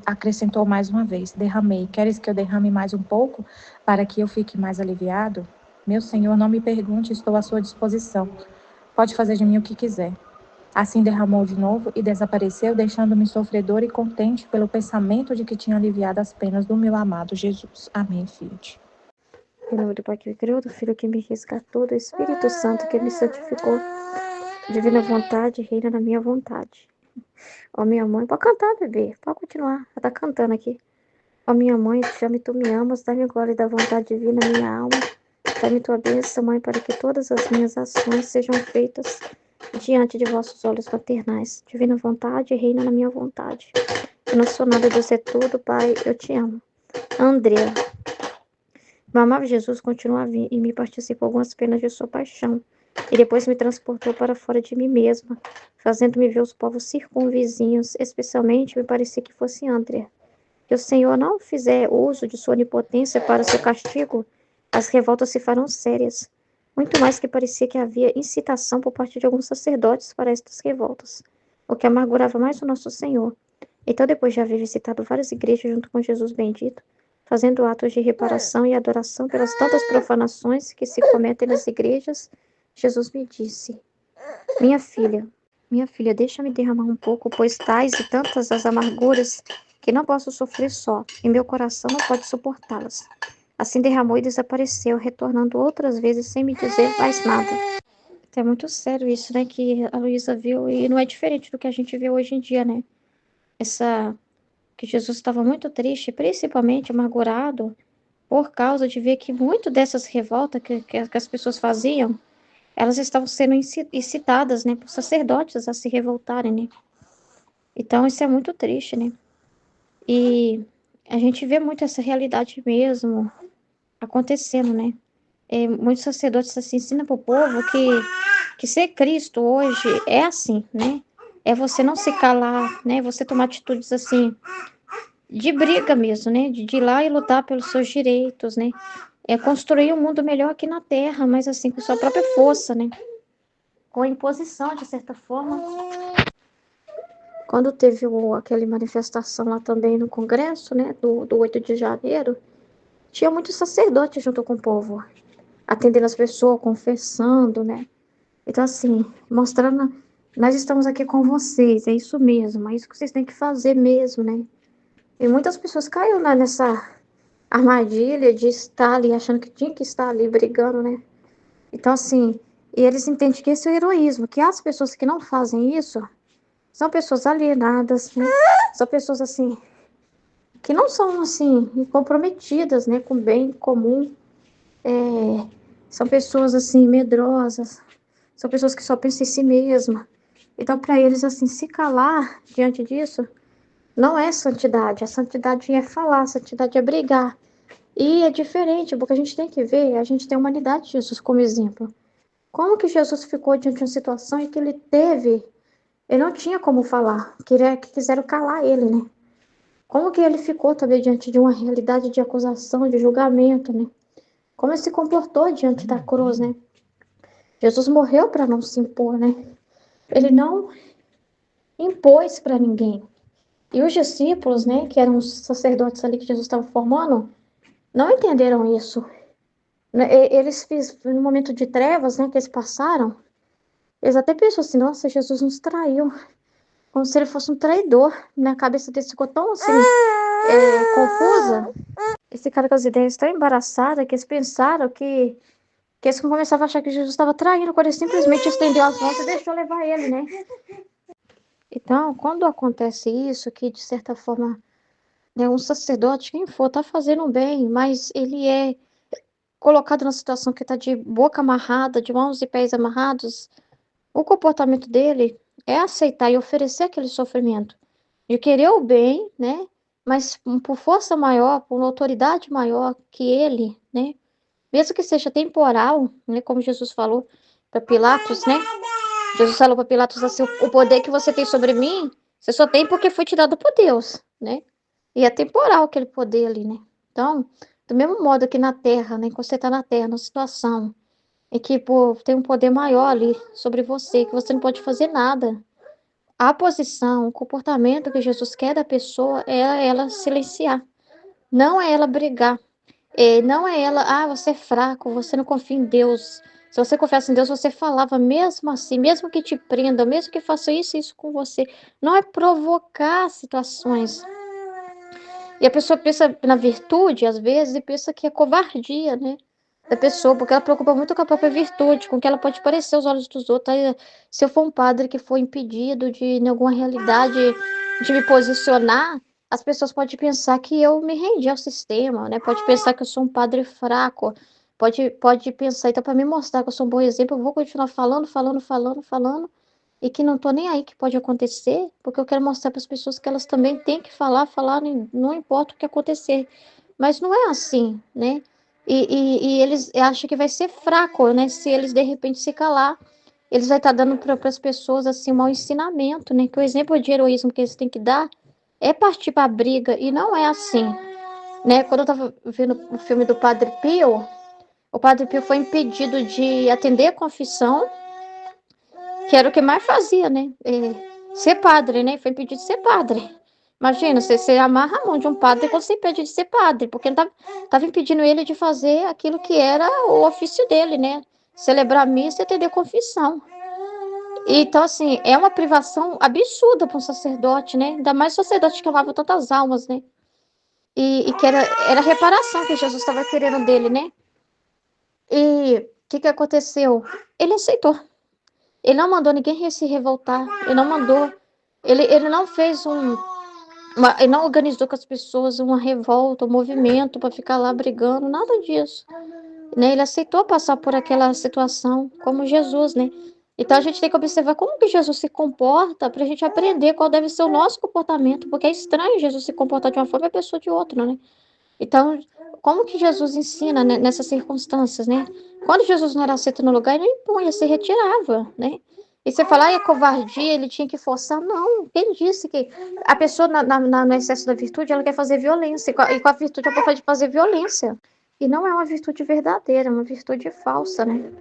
acrescentou mais uma vez, derramei. Queres que eu derrame mais um pouco, para que eu fique mais aliviado? Meu Senhor, não me pergunte, estou à sua disposição. Pode fazer de mim o que quiser. Assim derramou de novo e desapareceu, deixando-me sofredor e contente pelo pensamento de que tinha aliviado as penas do meu amado Jesus. Amém, Fiat. Em nome do Pai que me criou, do Filho que me resgatou, do Espírito Santo que me santificou. Divina vontade, reina na minha vontade. Ó minha mãe, pode cantar, bebê, pode continuar, ela tá cantando aqui. Ó minha mãe, eu te amo e tu me amas, dá-me glória e da vontade divina, minha alma. Dá-me tua bênção, mãe, para que todas as minhas ações sejam feitas diante de vossos olhos paternais. Divina vontade, reina na minha vontade. Eu não sou nada, Deus é tudo, Pai, eu te amo. Andrea. Meu amado Jesus continua a vir e me participou algumas penas de sua paixão. E depois me transportou para fora de mim mesma, fazendo-me ver os povos circunvizinhos, especialmente me parecia que fosse Andrea. Que o Senhor não fizer uso de sua onipotência para seu castigo, as revoltas se farão sérias. Muito mais que parecia que havia incitação por parte de alguns sacerdotes para estas revoltas, o que amargurava mais o nosso Senhor. Então, depois de haver visitado várias igrejas junto com Jesus bendito, fazendo atos de reparação e adoração pelas tantas profanações que se cometem nas igrejas, Jesus me disse: minha filha, deixa-me derramar um pouco, pois tais e tantas as amarguras que não posso sofrer só, e meu coração não pode suportá-las. Assim derramou e desapareceu, retornando outras vezes sem me dizer mais nada. É muito sério isso, né, que a Luísa viu, e não é diferente do que a gente vê hoje em dia, né? Que Jesus estava muito triste, principalmente amargurado, por causa de ver que muito dessas revoltas que as pessoas faziam, elas estavam sendo incitadas, né, por sacerdotes a se revoltarem, né? Então, isso é muito triste, né? E a gente vê muito essa realidade mesmo acontecendo, né? Muitos sacerdotes assim, ensinam para o povo que ser Cristo hoje é assim, né? É você não se calar, né? Você tomar atitudes assim, de briga mesmo, né? De ir lá e lutar pelos seus direitos, né? É construir um mundo melhor aqui na Terra, mas assim, com sua própria força, né? Com a imposição, de certa forma. Quando teve aquela manifestação lá também no Congresso, né? Do 8 de janeiro, tinha muitos sacerdotes junto com o povo, atendendo as pessoas, confessando, né? Então, assim, mostrando, nós estamos aqui com vocês, é isso mesmo, é isso que vocês têm que fazer mesmo, né? E muitas pessoas caíram nessa armadilha de estar ali, achando que tinha que estar ali brigando, né? Então, assim, e eles entendem que esse é o heroísmo, que as pessoas que não fazem isso são pessoas alienadas, né? São pessoas, assim, que não são, assim, comprometidas, né, com o bem comum. São pessoas, assim, medrosas, são pessoas que só pensam em si mesma. Então, para eles, assim, se calar diante disso, não é santidade. A santidade é falar, a santidade é brigar. E é diferente, porque a gente tem que ver, a gente tem a humanidade de Jesus como exemplo. Como que Jesus ficou diante de uma situação em que ele não tinha como falar, que quiseram calar ele, né? Como que ele ficou também diante de uma realidade de acusação, de julgamento, né? Como ele se comportou diante da cruz, né? Jesus morreu para não se impor, né? Ele não impôs para ninguém. E os discípulos, né, que eram os sacerdotes ali que Jesus estava formando, não entenderam isso. Eles no momento de trevas, né, que eles passaram, eles até pensam assim, nossa, Jesus nos traiu. Como se ele fosse um traidor. Na cabeça deles ficou tão assim, confusa. Esse cara com as ideias tão embaraçadas que eles pensaram que eles começavam a achar que Jesus estava traindo, quando ele simplesmente estendeu as mãos e deixou levar ele, né? Então, quando acontece isso, que de certa forma né, um sacerdote, quem for, tá fazendo bem, mas ele é colocado na situação que tá de boca amarrada, de mãos e pés amarrados, o comportamento dele é aceitar e oferecer aquele sofrimento, de querer o bem, né? Mas por força maior, por uma autoridade maior que ele, né? Mesmo que seja temporal, né? Como Jesus falou para Pilatos, né? Jesus falou para Pilatos assim: o poder que você tem sobre mim, você só tem porque foi te dado por Deus, né? E é temporal aquele poder ali, né? Então, do mesmo modo que na Terra, né? Quando você está na Terra, numa situação em que pô, tem um poder maior ali sobre você, que você não pode fazer nada. A posição, o comportamento que Jesus quer da pessoa é ela silenciar, não é ela brigar. Não é ela, você é fraco, você não confia em Deus. Se você confiasse em Deus, você falava mesmo assim, mesmo que te prenda, mesmo que faça isso e isso com você. Não é provocar situações. E a pessoa pensa na virtude, às vezes, e pensa que é covardia, né? Da pessoa, porque ela preocupa muito com a própria virtude, com o que ela pode parecer aos olhos dos outros. Aí, se eu for um padre que for impedido de, em alguma realidade, de me posicionar, as pessoas podem pensar que eu me rendi ao sistema, né? Pode pensar que eu sou um padre fraco, pode pensar, então, para me mostrar que eu sou um bom exemplo, eu vou continuar falando, e que não tô nem aí que pode acontecer, porque eu quero mostrar para as pessoas que elas também têm que falar, não importa o que acontecer. Mas não é assim, né? E eles acham que vai ser fraco, né? Se eles de repente se calar, eles vão estar dando para as pessoas assim um mau ensinamento, né? Que o exemplo de heroísmo que eles têm que dar é partir para a briga, e não é assim, né? Quando eu estava vendo o filme do Padre Pio, o Padre Pio foi impedido de atender a confissão, que era o que mais fazia, né? Ser padre, né? Foi impedido de ser padre. Imagina, você amarra a mão de um padre quando você impede de ser padre, porque não tava impedindo ele de fazer aquilo que era o ofício dele, né? Celebrar a missa e atender a confissão. Então, assim, é uma privação absurda para um sacerdote, né? Ainda mais um sacerdote que amava tantas almas, né? E que era a reparação que Jesus estava querendo dele, né? E o que aconteceu? Ele aceitou. Ele não mandou ninguém se revoltar. Ele não mandou. Ele não fez ele não organizou com as pessoas uma revolta, um movimento para ficar lá brigando, nada disso. Né? Ele aceitou passar por aquela situação, como Jesus, né? Então a gente tem que observar como que Jesus se comporta para a gente aprender qual deve ser o nosso comportamento, porque é estranho Jesus se comportar de uma forma e a pessoa de outra, né? Então, como que Jesus ensina, né, nessas circunstâncias, né? Quando Jesus não era aceito no lugar, ele impunha, se retirava, né? E você fala, é covardia, ele tinha que forçar. Não, quem disse que a pessoa no excesso da virtude, ela quer fazer violência, e com a virtude ela pode fazer violência. E não é uma virtude verdadeira, é uma virtude falsa, né?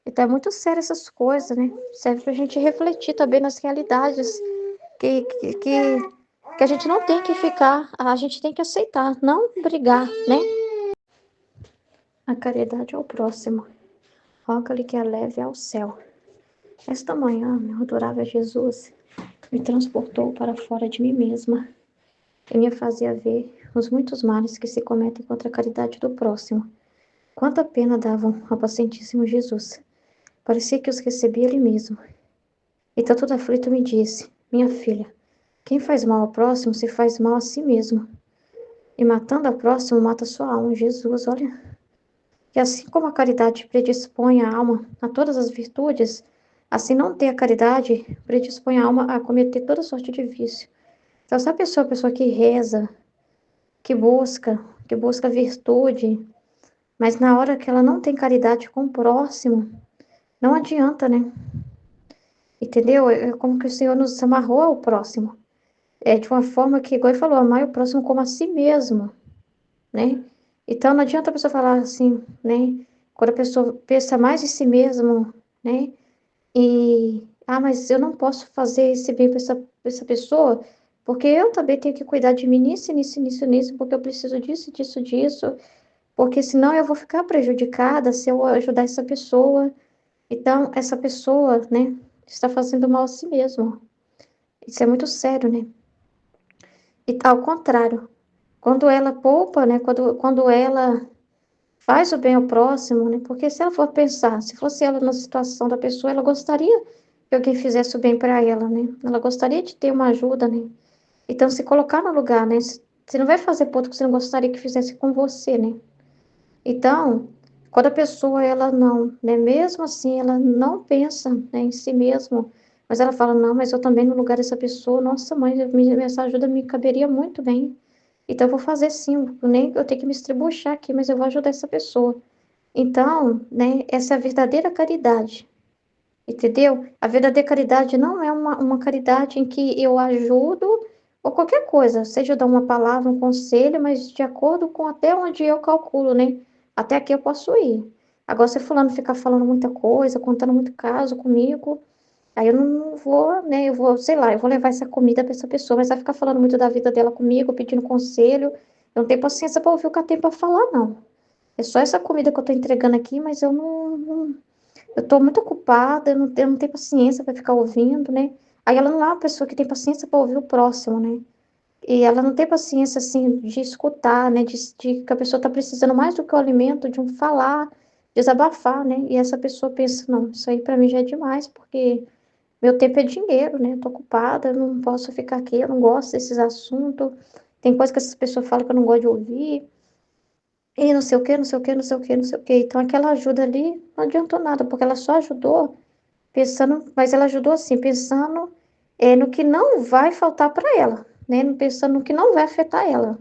Então é muito sério essas coisas, né? Serve pra gente refletir também nas realidades que a gente não tem que ficar, a gente tem que aceitar, não brigar, né? A caridade ao próximo, roga-lhe que a leve ao céu. Esta manhã, meu adorável Jesus me transportou para fora de mim mesma e me fazia ver os muitos males que se cometem contra a caridade do próximo. Quanta pena davam ao pacientíssimo Jesus. Parecia que os recebia ele mesmo. Então, todo aflito me disse, minha filha, quem faz mal ao próximo se faz mal a si mesmo. E matando ao próximo, mata sua alma. Jesus, olha. Que assim como a caridade predispõe a alma a todas as virtudes, assim não ter a caridade predispõe a alma a cometer toda sorte de vício. Então, se a pessoa que reza, que busca virtude, mas na hora que ela não tem caridade com o próximo, não adianta, né? Entendeu? É como que o Senhor nos amarrou ao próximo. É de uma forma que, igual ele falou, amar o próximo como a si mesmo, né? Então, não adianta a pessoa falar assim, né? Quando a pessoa pensa mais em si mesmo, né? Mas eu não posso fazer esse bem para essa pessoa, porque eu também tenho que cuidar de mim nisso, porque eu preciso disso, porque senão eu vou ficar prejudicada se eu ajudar essa pessoa. Então, essa pessoa, né, está fazendo mal a si mesmo. Isso é muito sério, né? E ao contrário, quando ela poupa, né, quando ela faz o bem ao próximo, né, porque se ela for pensar, se fosse ela na situação da pessoa, ela gostaria que alguém fizesse o bem para ela, né? Ela gostaria de ter uma ajuda, né? Então, se colocar no lugar, né, Você não vai fazer por outro que você não gostaria que fizesse com você, né? Então, quando a pessoa, ela não, né, mesmo assim, ela não pensa, né, em si mesma, mas ela fala, não, mas eu também no lugar dessa pessoa, nossa mãe, essa ajuda me caberia muito bem. Então, eu vou fazer sim, nem eu tenho que me estribuchar aqui, mas eu vou ajudar essa pessoa. Então, né, essa é a verdadeira caridade, entendeu? A verdadeira caridade não é uma caridade em que eu ajudo ou qualquer coisa, seja eu dar uma palavra, um conselho, mas de acordo com até onde eu calculo, né? Até aqui eu posso ir. Agora, se fulano ficar falando muita coisa, contando muito caso comigo, aí eu não vou, né? Eu vou, sei lá, eu vou levar essa comida para essa pessoa, mas vai ficar falando muito da vida dela comigo, pedindo conselho. Eu não tenho paciência para ouvir o que ela tem para falar, não. É só essa comida que eu tô entregando aqui, mas eu eu tô muito ocupada, eu não tenho paciência para ficar ouvindo, né? Aí ela não é uma pessoa que tem paciência para ouvir o próximo, né? E ela não tem paciência, assim, de escutar, né? De que a pessoa tá precisando mais do que o alimento, de um falar, desabafar, né? E essa pessoa pensa, não, isso aí para mim já é demais, porque meu tempo é dinheiro, né? Eu tô ocupada, eu não posso ficar aqui, eu não gosto desses assuntos. Tem coisa que essas pessoas falam que eu não gosto de ouvir. E não sei o quê, não sei o quê, não sei o quê, não sei o quê. Então, aquela ajuda ali não adiantou nada, porque ela só ajudou pensando, mas ela ajudou assim, pensando no que não vai faltar para ela, né? Pensando no que não vai afetar ela.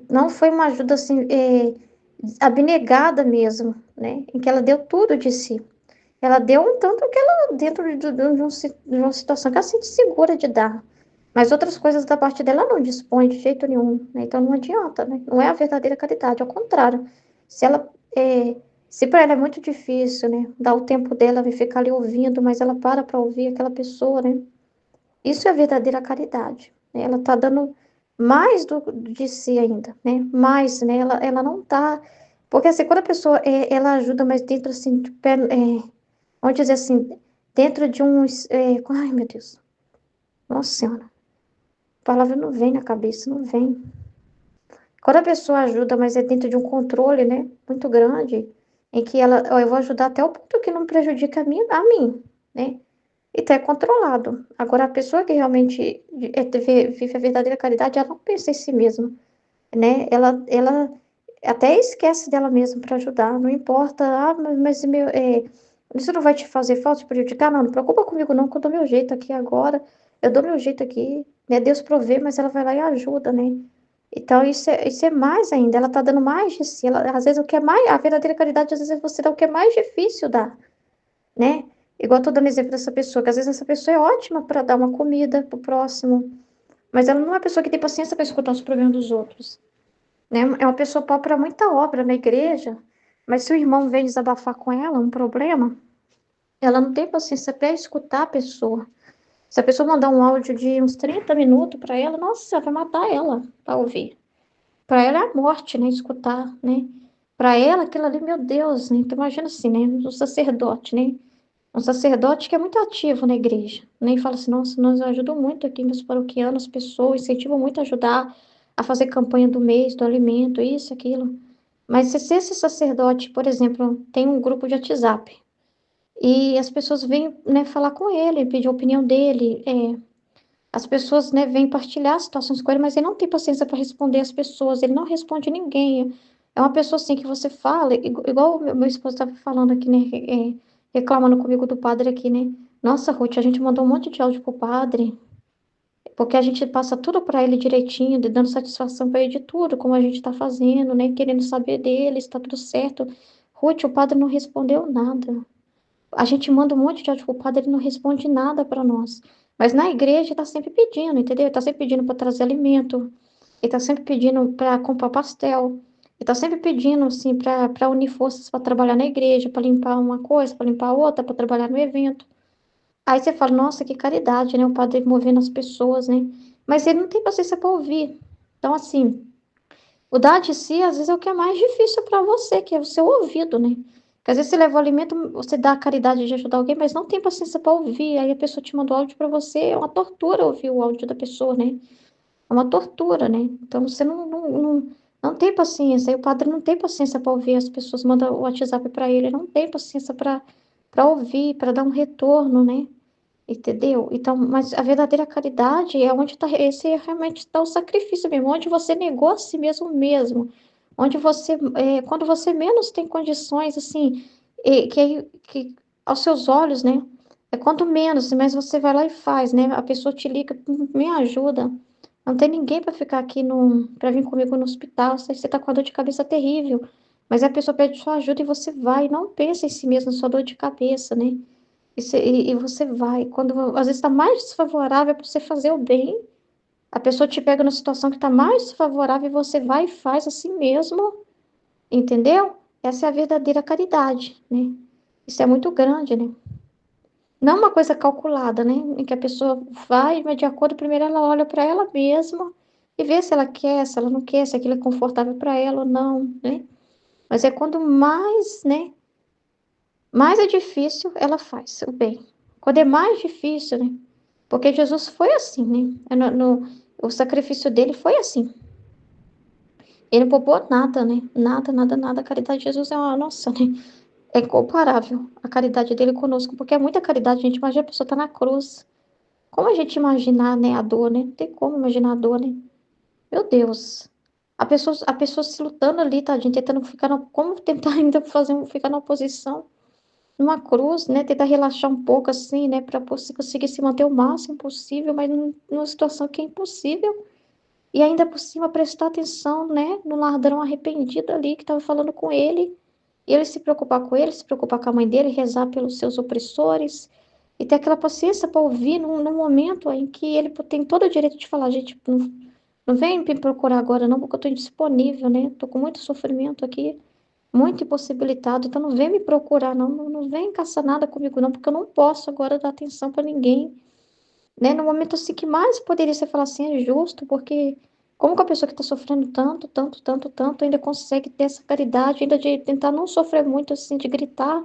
Não foi uma ajuda assim, abnegada mesmo, né? Em que ela deu tudo de si. Ela deu um tanto que ela, dentro de uma situação que ela se sente segura de dar. Mas outras coisas da parte dela ela não dispõe de jeito nenhum, né? Então não adianta, né? Não é a verdadeira caridade, ao contrário. Se ela, é, se para ela é muito difícil, né? Dar o tempo dela e ficar ali ouvindo, mas ela para ouvir aquela pessoa, né? Isso é a verdadeira caridade, né? Ela tá dando mais de si ainda, né? Mais, né? Ela não tá... Porque assim, quando a pessoa, ela ajuda, mas dentro assim, vamos dizer assim, dentro de uns... ai, meu Deus. Nossa Senhora. A palavra não vem na cabeça, não vem. Quando a pessoa ajuda, mas é dentro de um controle, né, muito grande, em que ela, ó, eu vou ajudar até o ponto que não prejudica a mim, né? Então é controlado. Agora, a pessoa que realmente vive a verdadeira caridade, ela não pensa em si mesma, né? Ela até esquece dela mesma para ajudar, não importa, mas isso não vai te fazer falta, te prejudicar? Não, não preocupa comigo não, que eu dou meu jeito aqui agora, eu dou meu jeito aqui, né? Deus provê, mas ela vai lá e ajuda, né? Então, isso é mais ainda, ela tá dando mais de si, às vezes o que é mais, a verdadeira caridade, às vezes é você dá o que é mais difícil dar, né? Igual eu tô dando exemplo dessa pessoa, que às vezes essa pessoa é ótima para dar uma comida pro próximo, mas ela não é uma pessoa que tem paciência para escutar os problemas dos outros, né? É uma pessoa pau para muita obra na igreja, mas se o irmão vem desabafar com ela um problema, ela não tem paciência para escutar a pessoa. Se a pessoa mandar um áudio de uns 30 minutos para ela, nossa, vai matar ela para ouvir. Para ela é a morte, né? Escutar, né? Para ela, aquilo ali, meu Deus, né? Então, imagina assim, né? Um sacerdote, né? Um sacerdote que é muito ativo na igreja, né? E fala assim, nossa, nós ajudamos muito aqui, meus paroquianos, as pessoas, incentivam muito a ajudar a fazer campanha do mês, do alimento, isso, aquilo. Mas se esse sacerdote, por exemplo, tem um grupo de WhatsApp e as pessoas vêm, né, falar com ele, pedir a opinião dele, as pessoas, né, vêm partilhar situações com ele, mas ele não tem paciência para responder as pessoas, ele não responde ninguém. É uma pessoa assim que você fala, igual o meu esposo estava falando aqui, né, reclamando comigo do padre aqui, né? Nossa, Ruth, a gente mandou um monte de áudio pro padre, porque a gente passa tudo para ele direitinho, dando satisfação para ele de tudo, como a gente está fazendo, né? Querendo saber dele, se está tudo certo. Ruth, o padre não respondeu nada. A gente manda um monte de áudio pro padre, ele não responde nada para nós. Mas na igreja está sempre pedindo, entendeu? Ele está sempre pedindo para trazer alimento, ele está sempre pedindo para comprar pastel, ele está sempre pedindo, assim, para unir forças para trabalhar na igreja, para limpar uma coisa, para limpar outra, para trabalhar no evento. Aí você fala, nossa, que caridade, né? O padre movendo as pessoas, né? Mas ele não tem paciência para ouvir. Então, assim, o dar de si, às vezes, é o que é mais difícil para você, que é o seu ouvido, né? Porque às vezes você leva o alimento, você dá a caridade de ajudar alguém, mas não tem paciência para ouvir. Aí a pessoa te manda o áudio para você, é uma tortura ouvir o áudio da pessoa, né? É uma tortura, né? Então você não tem paciência. Aí o padre não tem paciência para ouvir. As pessoas mandam o WhatsApp para ele, não tem paciência para ouvir, para dar um retorno, né? entendeu? Então, mas a verdadeira caridade é onde está, esse realmente está o sacrifício mesmo, onde você negou a si mesmo, onde você, quando você menos tem condições, assim, que aos seus olhos, né? É quanto menos, mas você vai lá e faz, né? A pessoa te liga, me ajuda. Não tem ninguém para ficar aqui para vir comigo no hospital. Você tá com a dor de cabeça terrível. Mas a pessoa pede sua ajuda e você vai. Não pensa em si mesmo, na sua dor de cabeça, né? E você vai. Quando às vezes está mais desfavorável para você fazer o bem, a pessoa te pega numa situação que está mais desfavorável e você vai e faz assim mesmo, entendeu? Essa é a verdadeira caridade, né? Isso é muito grande, né? Não uma coisa calculada, né? Em que a pessoa vai, mas de acordo, primeiro ela olha para ela mesma e vê se ela quer, se ela não quer, se aquilo é confortável para ela ou não, né? Mas é quando mais, né? Mais é difícil, ela faz o bem. Quando é mais difícil, né? Porque Jesus foi assim, né? O sacrifício dele foi assim. Ele não poupou nada, né? Nada, nada, nada. A caridade de Jesus é uma, nossa, né? É incomparável a caridade dele conosco, porque é muita caridade, gente. Imagina a pessoa tá na cruz. Como a gente imaginar, né, a dor, né? Não tem como imaginar a dor, né? Meu Deus. A pessoa se lutando ali, tadinha, tentando ficar como tentar ainda ficar na posição, numa cruz, né? Tentar relaxar um pouco assim, né? Para conseguir se manter o máximo possível, mas numa situação que é impossível. E ainda por cima prestar atenção, né? No ladrão arrependido ali que estava falando com ele. E ele se preocupar com ele, se preocupar com a mãe dele, rezar pelos seus opressores. E ter aquela paciência para ouvir num momento em que ele tem todo o direito de falar, gente, não vem me procurar agora não, porque eu estou indisponível, né? Estou com muito sofrimento aqui, muito impossibilitado, então não vem me procurar não, não vem caçar nada comigo não, porque eu não posso agora dar atenção para ninguém, né? No momento assim que mais poderia ser falar assim, é justo, porque como que a pessoa que está sofrendo tanto, tanto, tanto, tanto, ainda consegue ter essa caridade, ainda de tentar não sofrer muito, assim, de gritar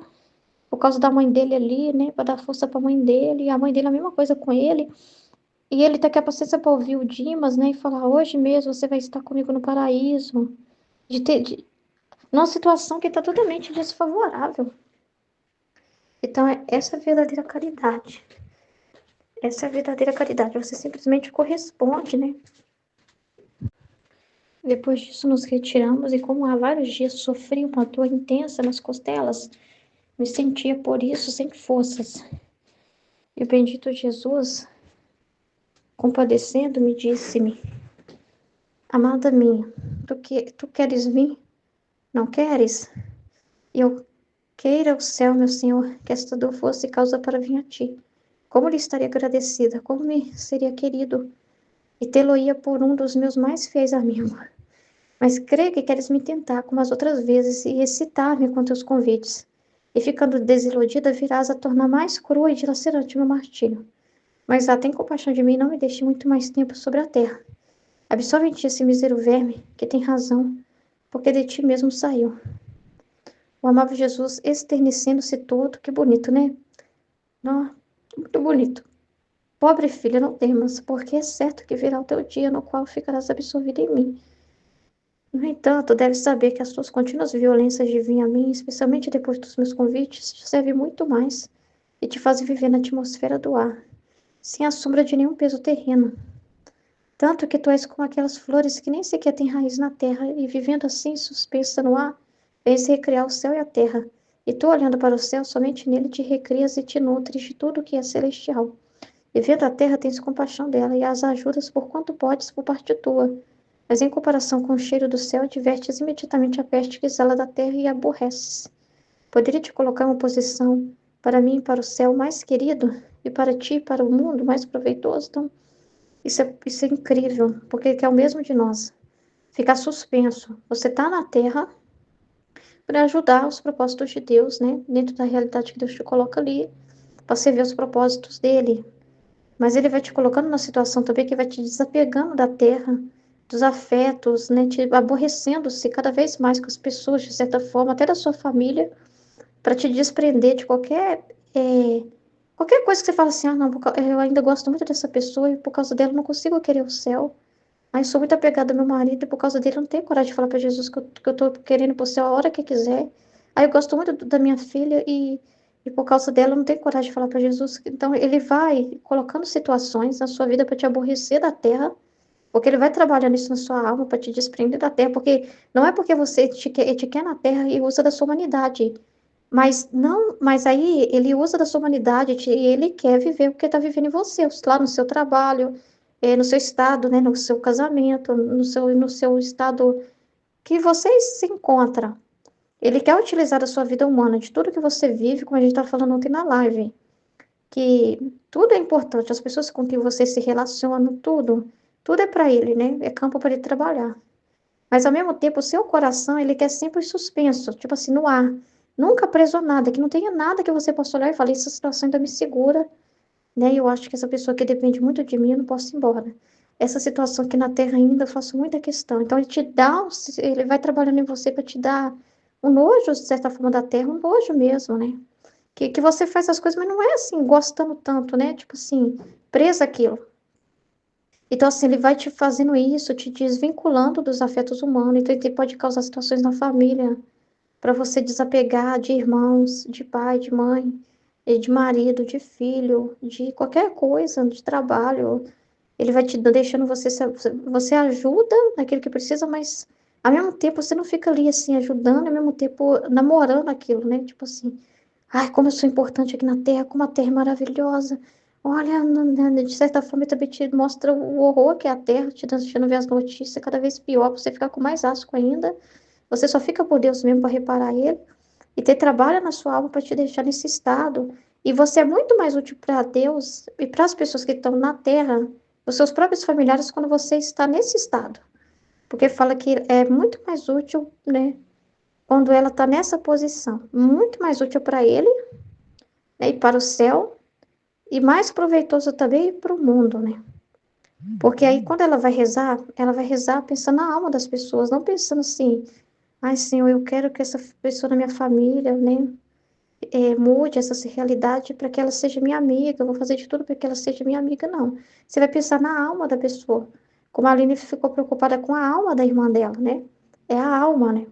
por causa da mãe dele ali, né? Para dar força para a mãe dele, e a mãe dele a mesma coisa com ele. E ele tá com a paciência para ouvir o Dimas, né? E falar, hoje mesmo você vai estar comigo no paraíso. Numa situação que está totalmente desfavorável. Então, essa é a verdadeira caridade. Essa é a verdadeira caridade. Você simplesmente corresponde, né? Depois disso, nos retiramos e, como há vários dias sofri uma dor intensa nas costelas, me sentia por isso sem forças. E o bendito Jesus, compadecendo-me, disse-me: Amada minha, tu queres vir? Não queres? E eu queira o céu, meu Senhor, que esta dor fosse causa para vir a ti. Como lhe estaria agradecida, como me seria querido, e tê-lo-ia por um dos meus mais fiéis amigos. Mas creio que queres me tentar, como as outras vezes, e excitar-me com teus convites. E ficando desiludida, virás a tornar mais crua e dilacerante meu martírio. Mas tem compaixão de mim e não me deixe muito mais tempo sobre a terra. Absolve em ti esse mísero verme, que tem razão, porque de ti mesmo saiu. O amável Jesus esternecendo-se todo, que bonito, né? Não, muito bonito. Pobre filha, não temas, porque é certo que virá o teu dia no qual ficarás absolvida em mim. No entanto, deves saber que as tuas contínuas violências de vir a mim, especialmente depois dos meus convites, te servem muito mais e te fazem viver na atmosfera do ar, sem a sombra de nenhum peso terreno. Tanto que tu és como aquelas flores que nem sequer têm raiz na terra, e vivendo assim, suspensa no ar, vens recriar o céu e a terra. E tu, olhando para o céu, somente nele te recrias e te nutres de tudo que é celestial. E vendo a terra, tens compaixão dela, e as ajudas por quanto podes por parte tua. Mas em comparação com o cheiro do céu, advertes imediatamente a peste que exala da terra e a aborreces. Poderia te colocar em uma posição, para mim, para o céu mais querido, e para ti, para o mundo mais proveitoso? Então, isso é incrível, porque é o mesmo de nós. Ficar suspenso. Você está na terra para ajudar os propósitos de Deus, né? Dentro da realidade que Deus te coloca ali, para você ver os propósitos dele. Mas ele vai te colocando numa situação também que vai te desapegando da terra, dos afetos, né? Te aborrecendo-se cada vez mais com as pessoas, de certa forma, até da sua família, para te desprender de qualquer coisa que você fala assim, não, eu ainda gosto muito dessa pessoa e por causa dela eu não consigo querer o céu. Aí sou muito apegada ao meu marido e por causa dele eu não tenho coragem de falar para Jesus que eu tô querendo ir pro céu a hora que quiser. Aí eu gosto muito da minha filha E por causa dela, não tem coragem de falar para Jesus. Então, ele vai colocando situações na sua vida para te aborrecer da terra, porque ele vai trabalhando isso na sua alma para te desprender da terra, porque não é porque você te quer na terra e usa da sua humanidade. Mas não, mas aí ele usa da sua humanidade e ele quer viver o que está vivendo em você, lá no seu trabalho, no seu estado, né, no seu casamento, no seu estado que você se encontra. Ele quer utilizar da sua vida humana, de tudo que você vive, como a gente estava falando ontem na live, que tudo é importante, as pessoas com quem você se relaciona, tudo é para ele, né? É campo para ele trabalhar. Mas ao mesmo tempo, o seu coração, ele quer sempre suspenso, tipo assim, no ar. Nunca preso a nada, que não tenha nada que você possa olhar e falar, essa situação ainda me segura, né? Eu acho que essa pessoa que depende muito de mim, eu não posso ir embora. Essa situação aqui na Terra ainda, eu faço muita questão. Então, ele vai trabalhando em você para te dar um nojo, de certa forma, da Terra, um nojo mesmo, né? Que você faz as coisas, mas não é assim, gostando tanto, né? Tipo assim, presa àquilo. Então, assim, ele vai te fazendo isso, te desvinculando dos afetos humanos. Então, ele pode causar situações na família, para você desapegar de irmãos, de pai, de mãe, e de marido, de filho, de qualquer coisa, de trabalho. Ele vai te deixando você ajuda naquilo que precisa, mas ao mesmo tempo você não fica ali assim ajudando, ao mesmo tempo namorando aquilo, né? Tipo assim, ai, como eu sou importante aqui na Terra, como a Terra é maravilhosa. Olha, de certa forma, também te mostra o horror que é a Terra, te deixando ver as notícias cada vez pior, pra você ficar com mais asco ainda. Você só fica por Deus mesmo para reparar ele e ter trabalho na sua alma para te deixar nesse estado. E você é muito mais útil para Deus e para as pessoas que estão na Terra, os seus próprios familiares, quando você está nesse estado. Porque fala que é muito mais útil, né? Quando ela está nessa posição. Muito mais útil para ele, né, e para o céu, e mais proveitoso também para o mundo, né? Porque aí, quando ela vai rezar pensando na alma das pessoas, não pensando assim, ai, Senhor, eu quero que essa pessoa na minha família, né, mude essa realidade para que ela seja minha amiga, eu vou fazer de tudo para que ela seja minha amiga, não. Você vai pensar na alma da pessoa. Como a Aline ficou preocupada com a alma da irmã dela, né? É a alma, né?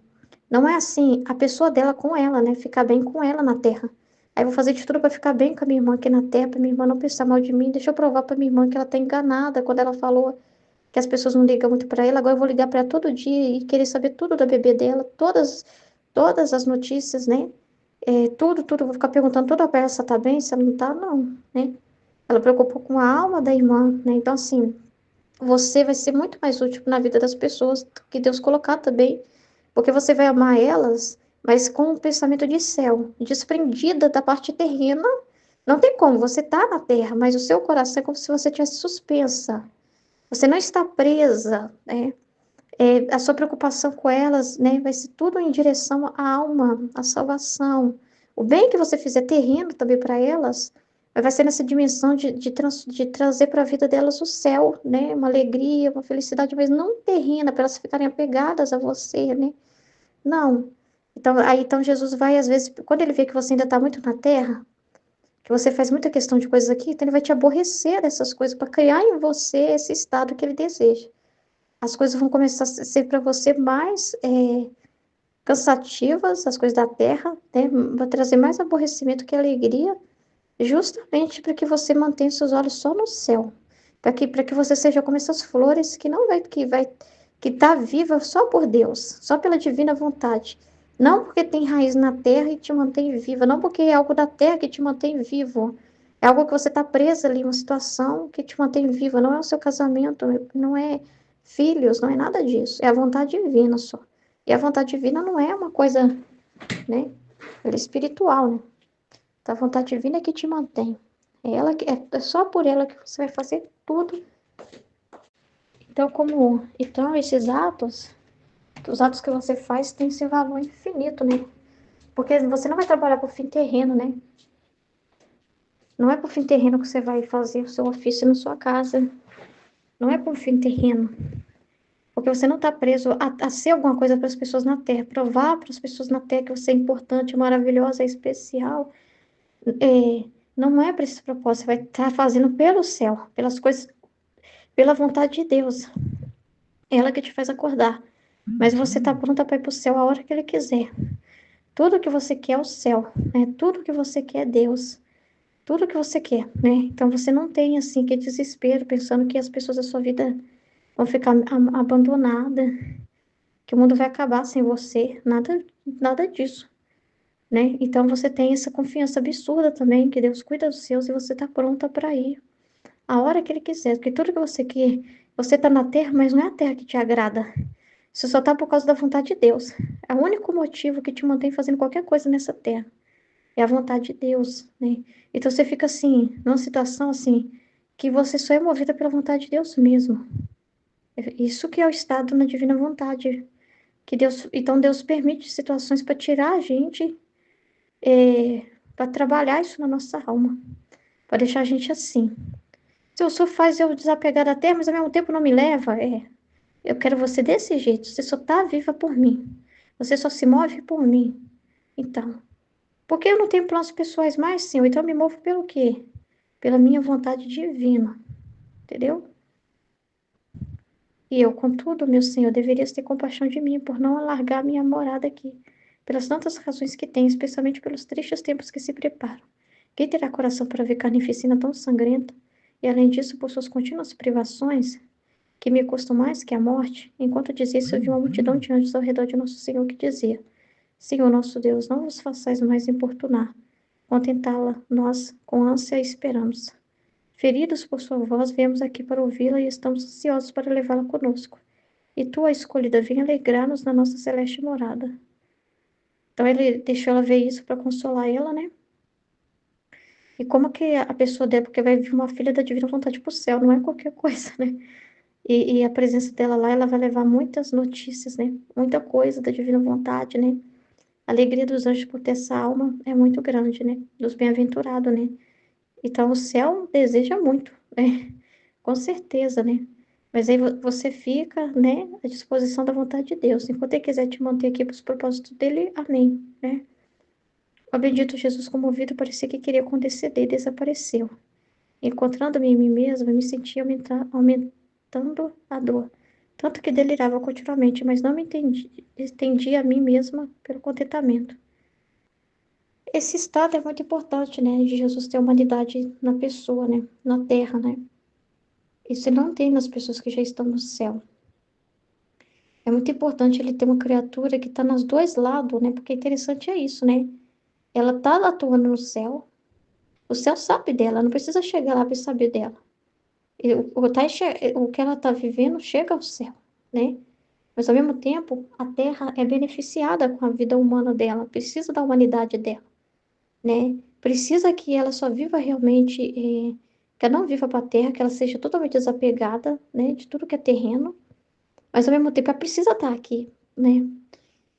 Não é assim, a pessoa dela com ela, né? Ficar bem com ela na terra. Aí eu vou fazer de tudo para ficar bem com a minha irmã aqui na terra, para minha irmã não pensar mal de mim. Deixa eu provar para minha irmã que ela tá enganada quando ela falou que as pessoas não ligam muito para ela. Agora eu vou ligar para ela todo dia e querer saber tudo da bebê dela, todas as notícias, né? Tudo, vou ficar perguntando toda hora se ela tá bem, se ela não tá, não, né? Ela preocupou com a alma da irmã, né? Então, assim, você vai ser muito mais útil na vida das pessoas que Deus colocar também, porque você vai amar elas, mas com um pensamento de céu, desprendida da parte terrena. Não tem como, você tá na terra, mas o seu coração é como se você estivesse suspensa. Você não está presa, né? A sua preocupação com elas, né, vai ser tudo em direção à alma, à salvação. O bem que você fizer terreno também para elas, vai ser nessa dimensão de trazer para a vida delas o céu, né, uma alegria, uma felicidade, mas não terrena, para elas ficarem apegadas a você, né? Não. Então Jesus vai, às vezes, quando ele vê que você ainda está muito na terra, que você faz muita questão de coisas aqui, então ele vai te aborrecer dessas coisas para criar em você esse estado que ele deseja. As coisas vão começar a ser para você mais cansativas, as coisas da terra, né? Vai trazer mais aborrecimento que alegria, justamente para que você mantenha seus olhos só no céu, para que você seja como essas flores que não vai que tá viva só por Deus, só pela divina vontade. Não porque tem raiz na terra e te mantém viva, não porque é algo da terra que te mantém vivo. É algo que você está presa ali, uma situação que te mantém viva. Não é o seu casamento, não é filhos, não é nada disso. É a vontade divina só. E a vontade divina não é uma coisa, né? Ela é espiritual, né? Então, a vontade divina é que te mantém. É só por ela que você vai fazer tudo. Então esses atos, os atos que você faz têm esse valor infinito, né? Porque você não vai trabalhar por fim terreno, né? Não é por fim terreno que você vai fazer o seu ofício na sua casa. Não é por fim terreno. Porque você não está preso a ser alguma coisa para as pessoas na Terra. Provar para as pessoas na Terra que você é importante, maravilhosa, especial. Não é para esse propósito. Você vai estar fazendo pelo céu, pelas coisas, pela vontade de Deus. É ela que te faz acordar. Mas você está pronta para ir para o céu a hora que Ele quiser. Tudo que você quer é o céu, né? Tudo que você quer é Deus. Tudo que você quer, né? Então você não tem assim que desespero pensando que as pessoas da sua vida vão ficar abandonadas, que o mundo vai acabar sem você, nada disso, né? Então você tem essa confiança absurda também que Deus cuida dos seus e você está pronta para ir a hora que Ele quiser, porque tudo que você quer, você está na terra, mas não é a terra que te agrada. Você só está por causa da vontade de Deus. É o único motivo que te mantém fazendo qualquer coisa nessa terra. É a vontade de Deus, né? Então você fica assim, numa situação assim, que você só é movida pela vontade de Deus mesmo. Isso que é o estado na divina vontade. Que Deus, então Deus permite situações para tirar a gente, para trabalhar isso na nossa alma, para deixar a gente assim. Se o Senhor faz eu desapegar da terra, mas ao mesmo tempo não me leva, eu quero você desse jeito. Você só está viva por mim. Você só se move por mim. Então, porque eu não tenho planos pessoais mais, Senhor, então eu me movo pelo quê? Pela minha vontade divina, entendeu? E eu, contudo, meu Senhor, deverias ter compaixão de mim por não alargar minha morada aqui, pelas tantas razões que tenho, especialmente pelos tristes tempos que se preparam. Quem terá coração para ver carnificina tão sangrenta? E além disso, por suas contínuas privações, que me custam mais que a morte, enquanto dizia isso, eu vi uma multidão de anjos ao redor de nosso Senhor que dizia: Senhor nosso Deus, não vos façais mais importunar, contentá-la nós com ânsia esperamos. Feridos por sua voz, viemos aqui para ouvi-la e estamos ansiosos para levá-la conosco. E tu, a escolhida, vem alegrar-nos na nossa celeste morada. Então ele deixou ela ver isso para consolar ela, né? E como que a pessoa der, porque vai vir uma filha da divina vontade pro céu, não é qualquer coisa, né? E a presença dela lá, ela vai levar muitas notícias, né? Muita coisa da divina vontade, né? A alegria dos anjos por ter essa alma é muito grande, né? Dos bem-aventurados, né? Então, o céu deseja muito, né? Com certeza, né? Mas aí você fica, né, à disposição da vontade de Deus. Enquanto Ele quiser te manter aqui para os propósitos dele, amém, né? O bendito Jesus, comovido, parecia que queria acontecer e desapareceu. Encontrando-me em mim mesma, me sentia aumentando a dor. Tanto que delirava continuamente, mas não me entendi a mim mesma pelo contentamento. Esse estado é muito importante, né? De Jesus ter humanidade na pessoa, né? Na terra, né? Isso ele não tem nas pessoas que já estão no céu. É muito importante ele ter uma criatura que está nos dois lados, né? Porque interessante é isso, né? Ela está atuando no céu. O céu sabe dela, não precisa chegar lá para saber dela. O que ela está vivendo chega ao céu, né? Mas ao mesmo tempo, a Terra é beneficiada com a vida humana dela, precisa da humanidade dela, né? Precisa que ela só viva realmente, que ela não viva para a Terra, que ela seja totalmente desapegada, né? De tudo que é terreno, mas ao mesmo tempo ela precisa estar aqui, né?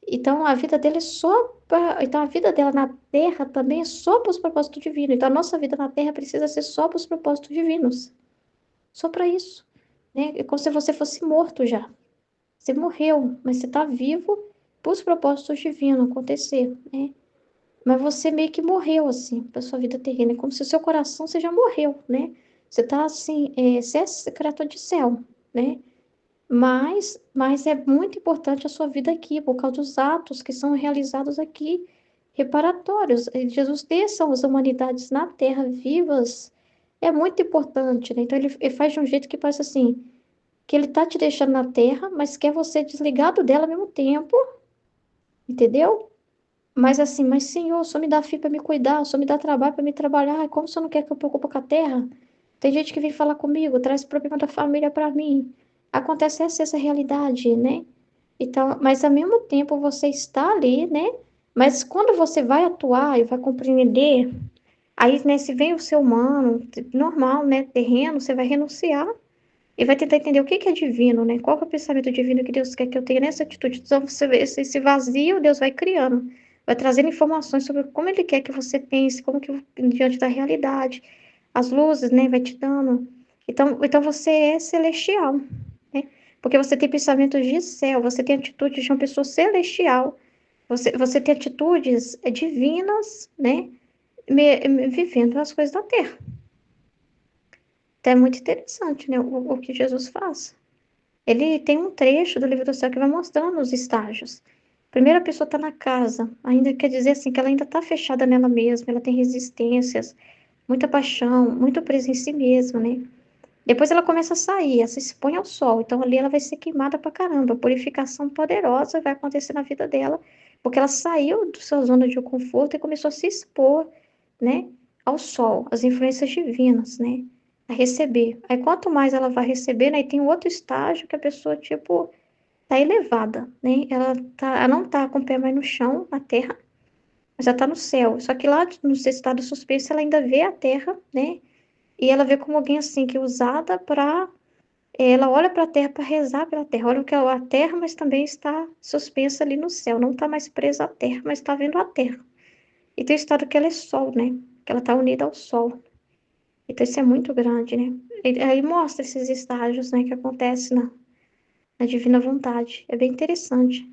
Então a vida dela é só então a vida dela na Terra também é só para os propósitos divinos. Então a nossa vida na Terra precisa ser só para os propósitos divinos, só para isso, né? É como se você fosse morto já. Você morreu, mas você está vivo para os propósitos divinos acontecer, né? Mas você meio que morreu, assim, para sua vida terrena. É como se o seu coração você já morreu, né? Você está assim, você é criatura de céu, né? Mas é muito importante a sua vida aqui, por causa dos atos que são realizados aqui, reparatórios. Jesus ter essas humanidades na Terra vivas é muito importante, né? Então ele faz de um jeito que parece assim, que ele tá te deixando na Terra, mas quer você desligado dela ao mesmo tempo, entendeu? Mas assim, mas Senhor, o Senhor me dá filho para me cuidar, o Senhor me dá trabalho para me trabalhar, como o Senhor não quer que eu me preocupe com a terra? Tem gente que vem falar comigo, traz problema da família para mim. Acontece essa realidade, né? Então, mas ao mesmo tempo você está ali, né? Mas quando você vai atuar e vai compreender, aí, né, se vem o ser humano, normal, né, terreno, você vai renunciar e vai tentar entender o que é divino, né? Qual que é o pensamento divino que Deus quer que eu tenha nessa atitude. Então, você vê esse vazio, Deus vai criando, vai trazendo informações sobre como Ele quer que você pense, como que diante da realidade, as luzes, né, vai te dando. Então você é celestial, né? Porque você tem pensamentos de céu, você tem atitudes de uma pessoa celestial, você tem atitudes divinas, né? Vivendo as coisas da terra. Então é muito interessante, né, o que Jesus faz. Ele tem um trecho do livro do céu que vai mostrando os estágios. Primeiro, a pessoa está na casa, ainda quer dizer assim que ela ainda está fechada nela mesma, ela tem resistências, muita paixão, muito presa em si mesma, né? Depois ela começa a sair, ela se expõe ao sol, então ali ela vai ser queimada pra caramba, a purificação poderosa vai acontecer na vida dela, porque ela saiu da sua zona de conforto e começou a se expor, né, ao sol, às influências divinas, né, a receber. Aí quanto mais ela vai recebendo, aí tem um outro estágio que a pessoa, tipo, tá elevada, né, ela não tá com o pé mais no chão, na terra, mas ela tá no céu, só que lá no estado suspenso ela ainda vê a terra, né, e ela vê como alguém assim que é usada para ela olha para a terra para rezar pela terra, olha o que é a terra, mas também está suspensa ali no céu, não está mais presa à terra, mas está vendo a terra. E tem o estado que ela é sol, né? Que ela está unida ao sol. Então isso é muito grande, né? E aí mostra esses estágios, né, que acontecem na divina vontade. É bem interessante.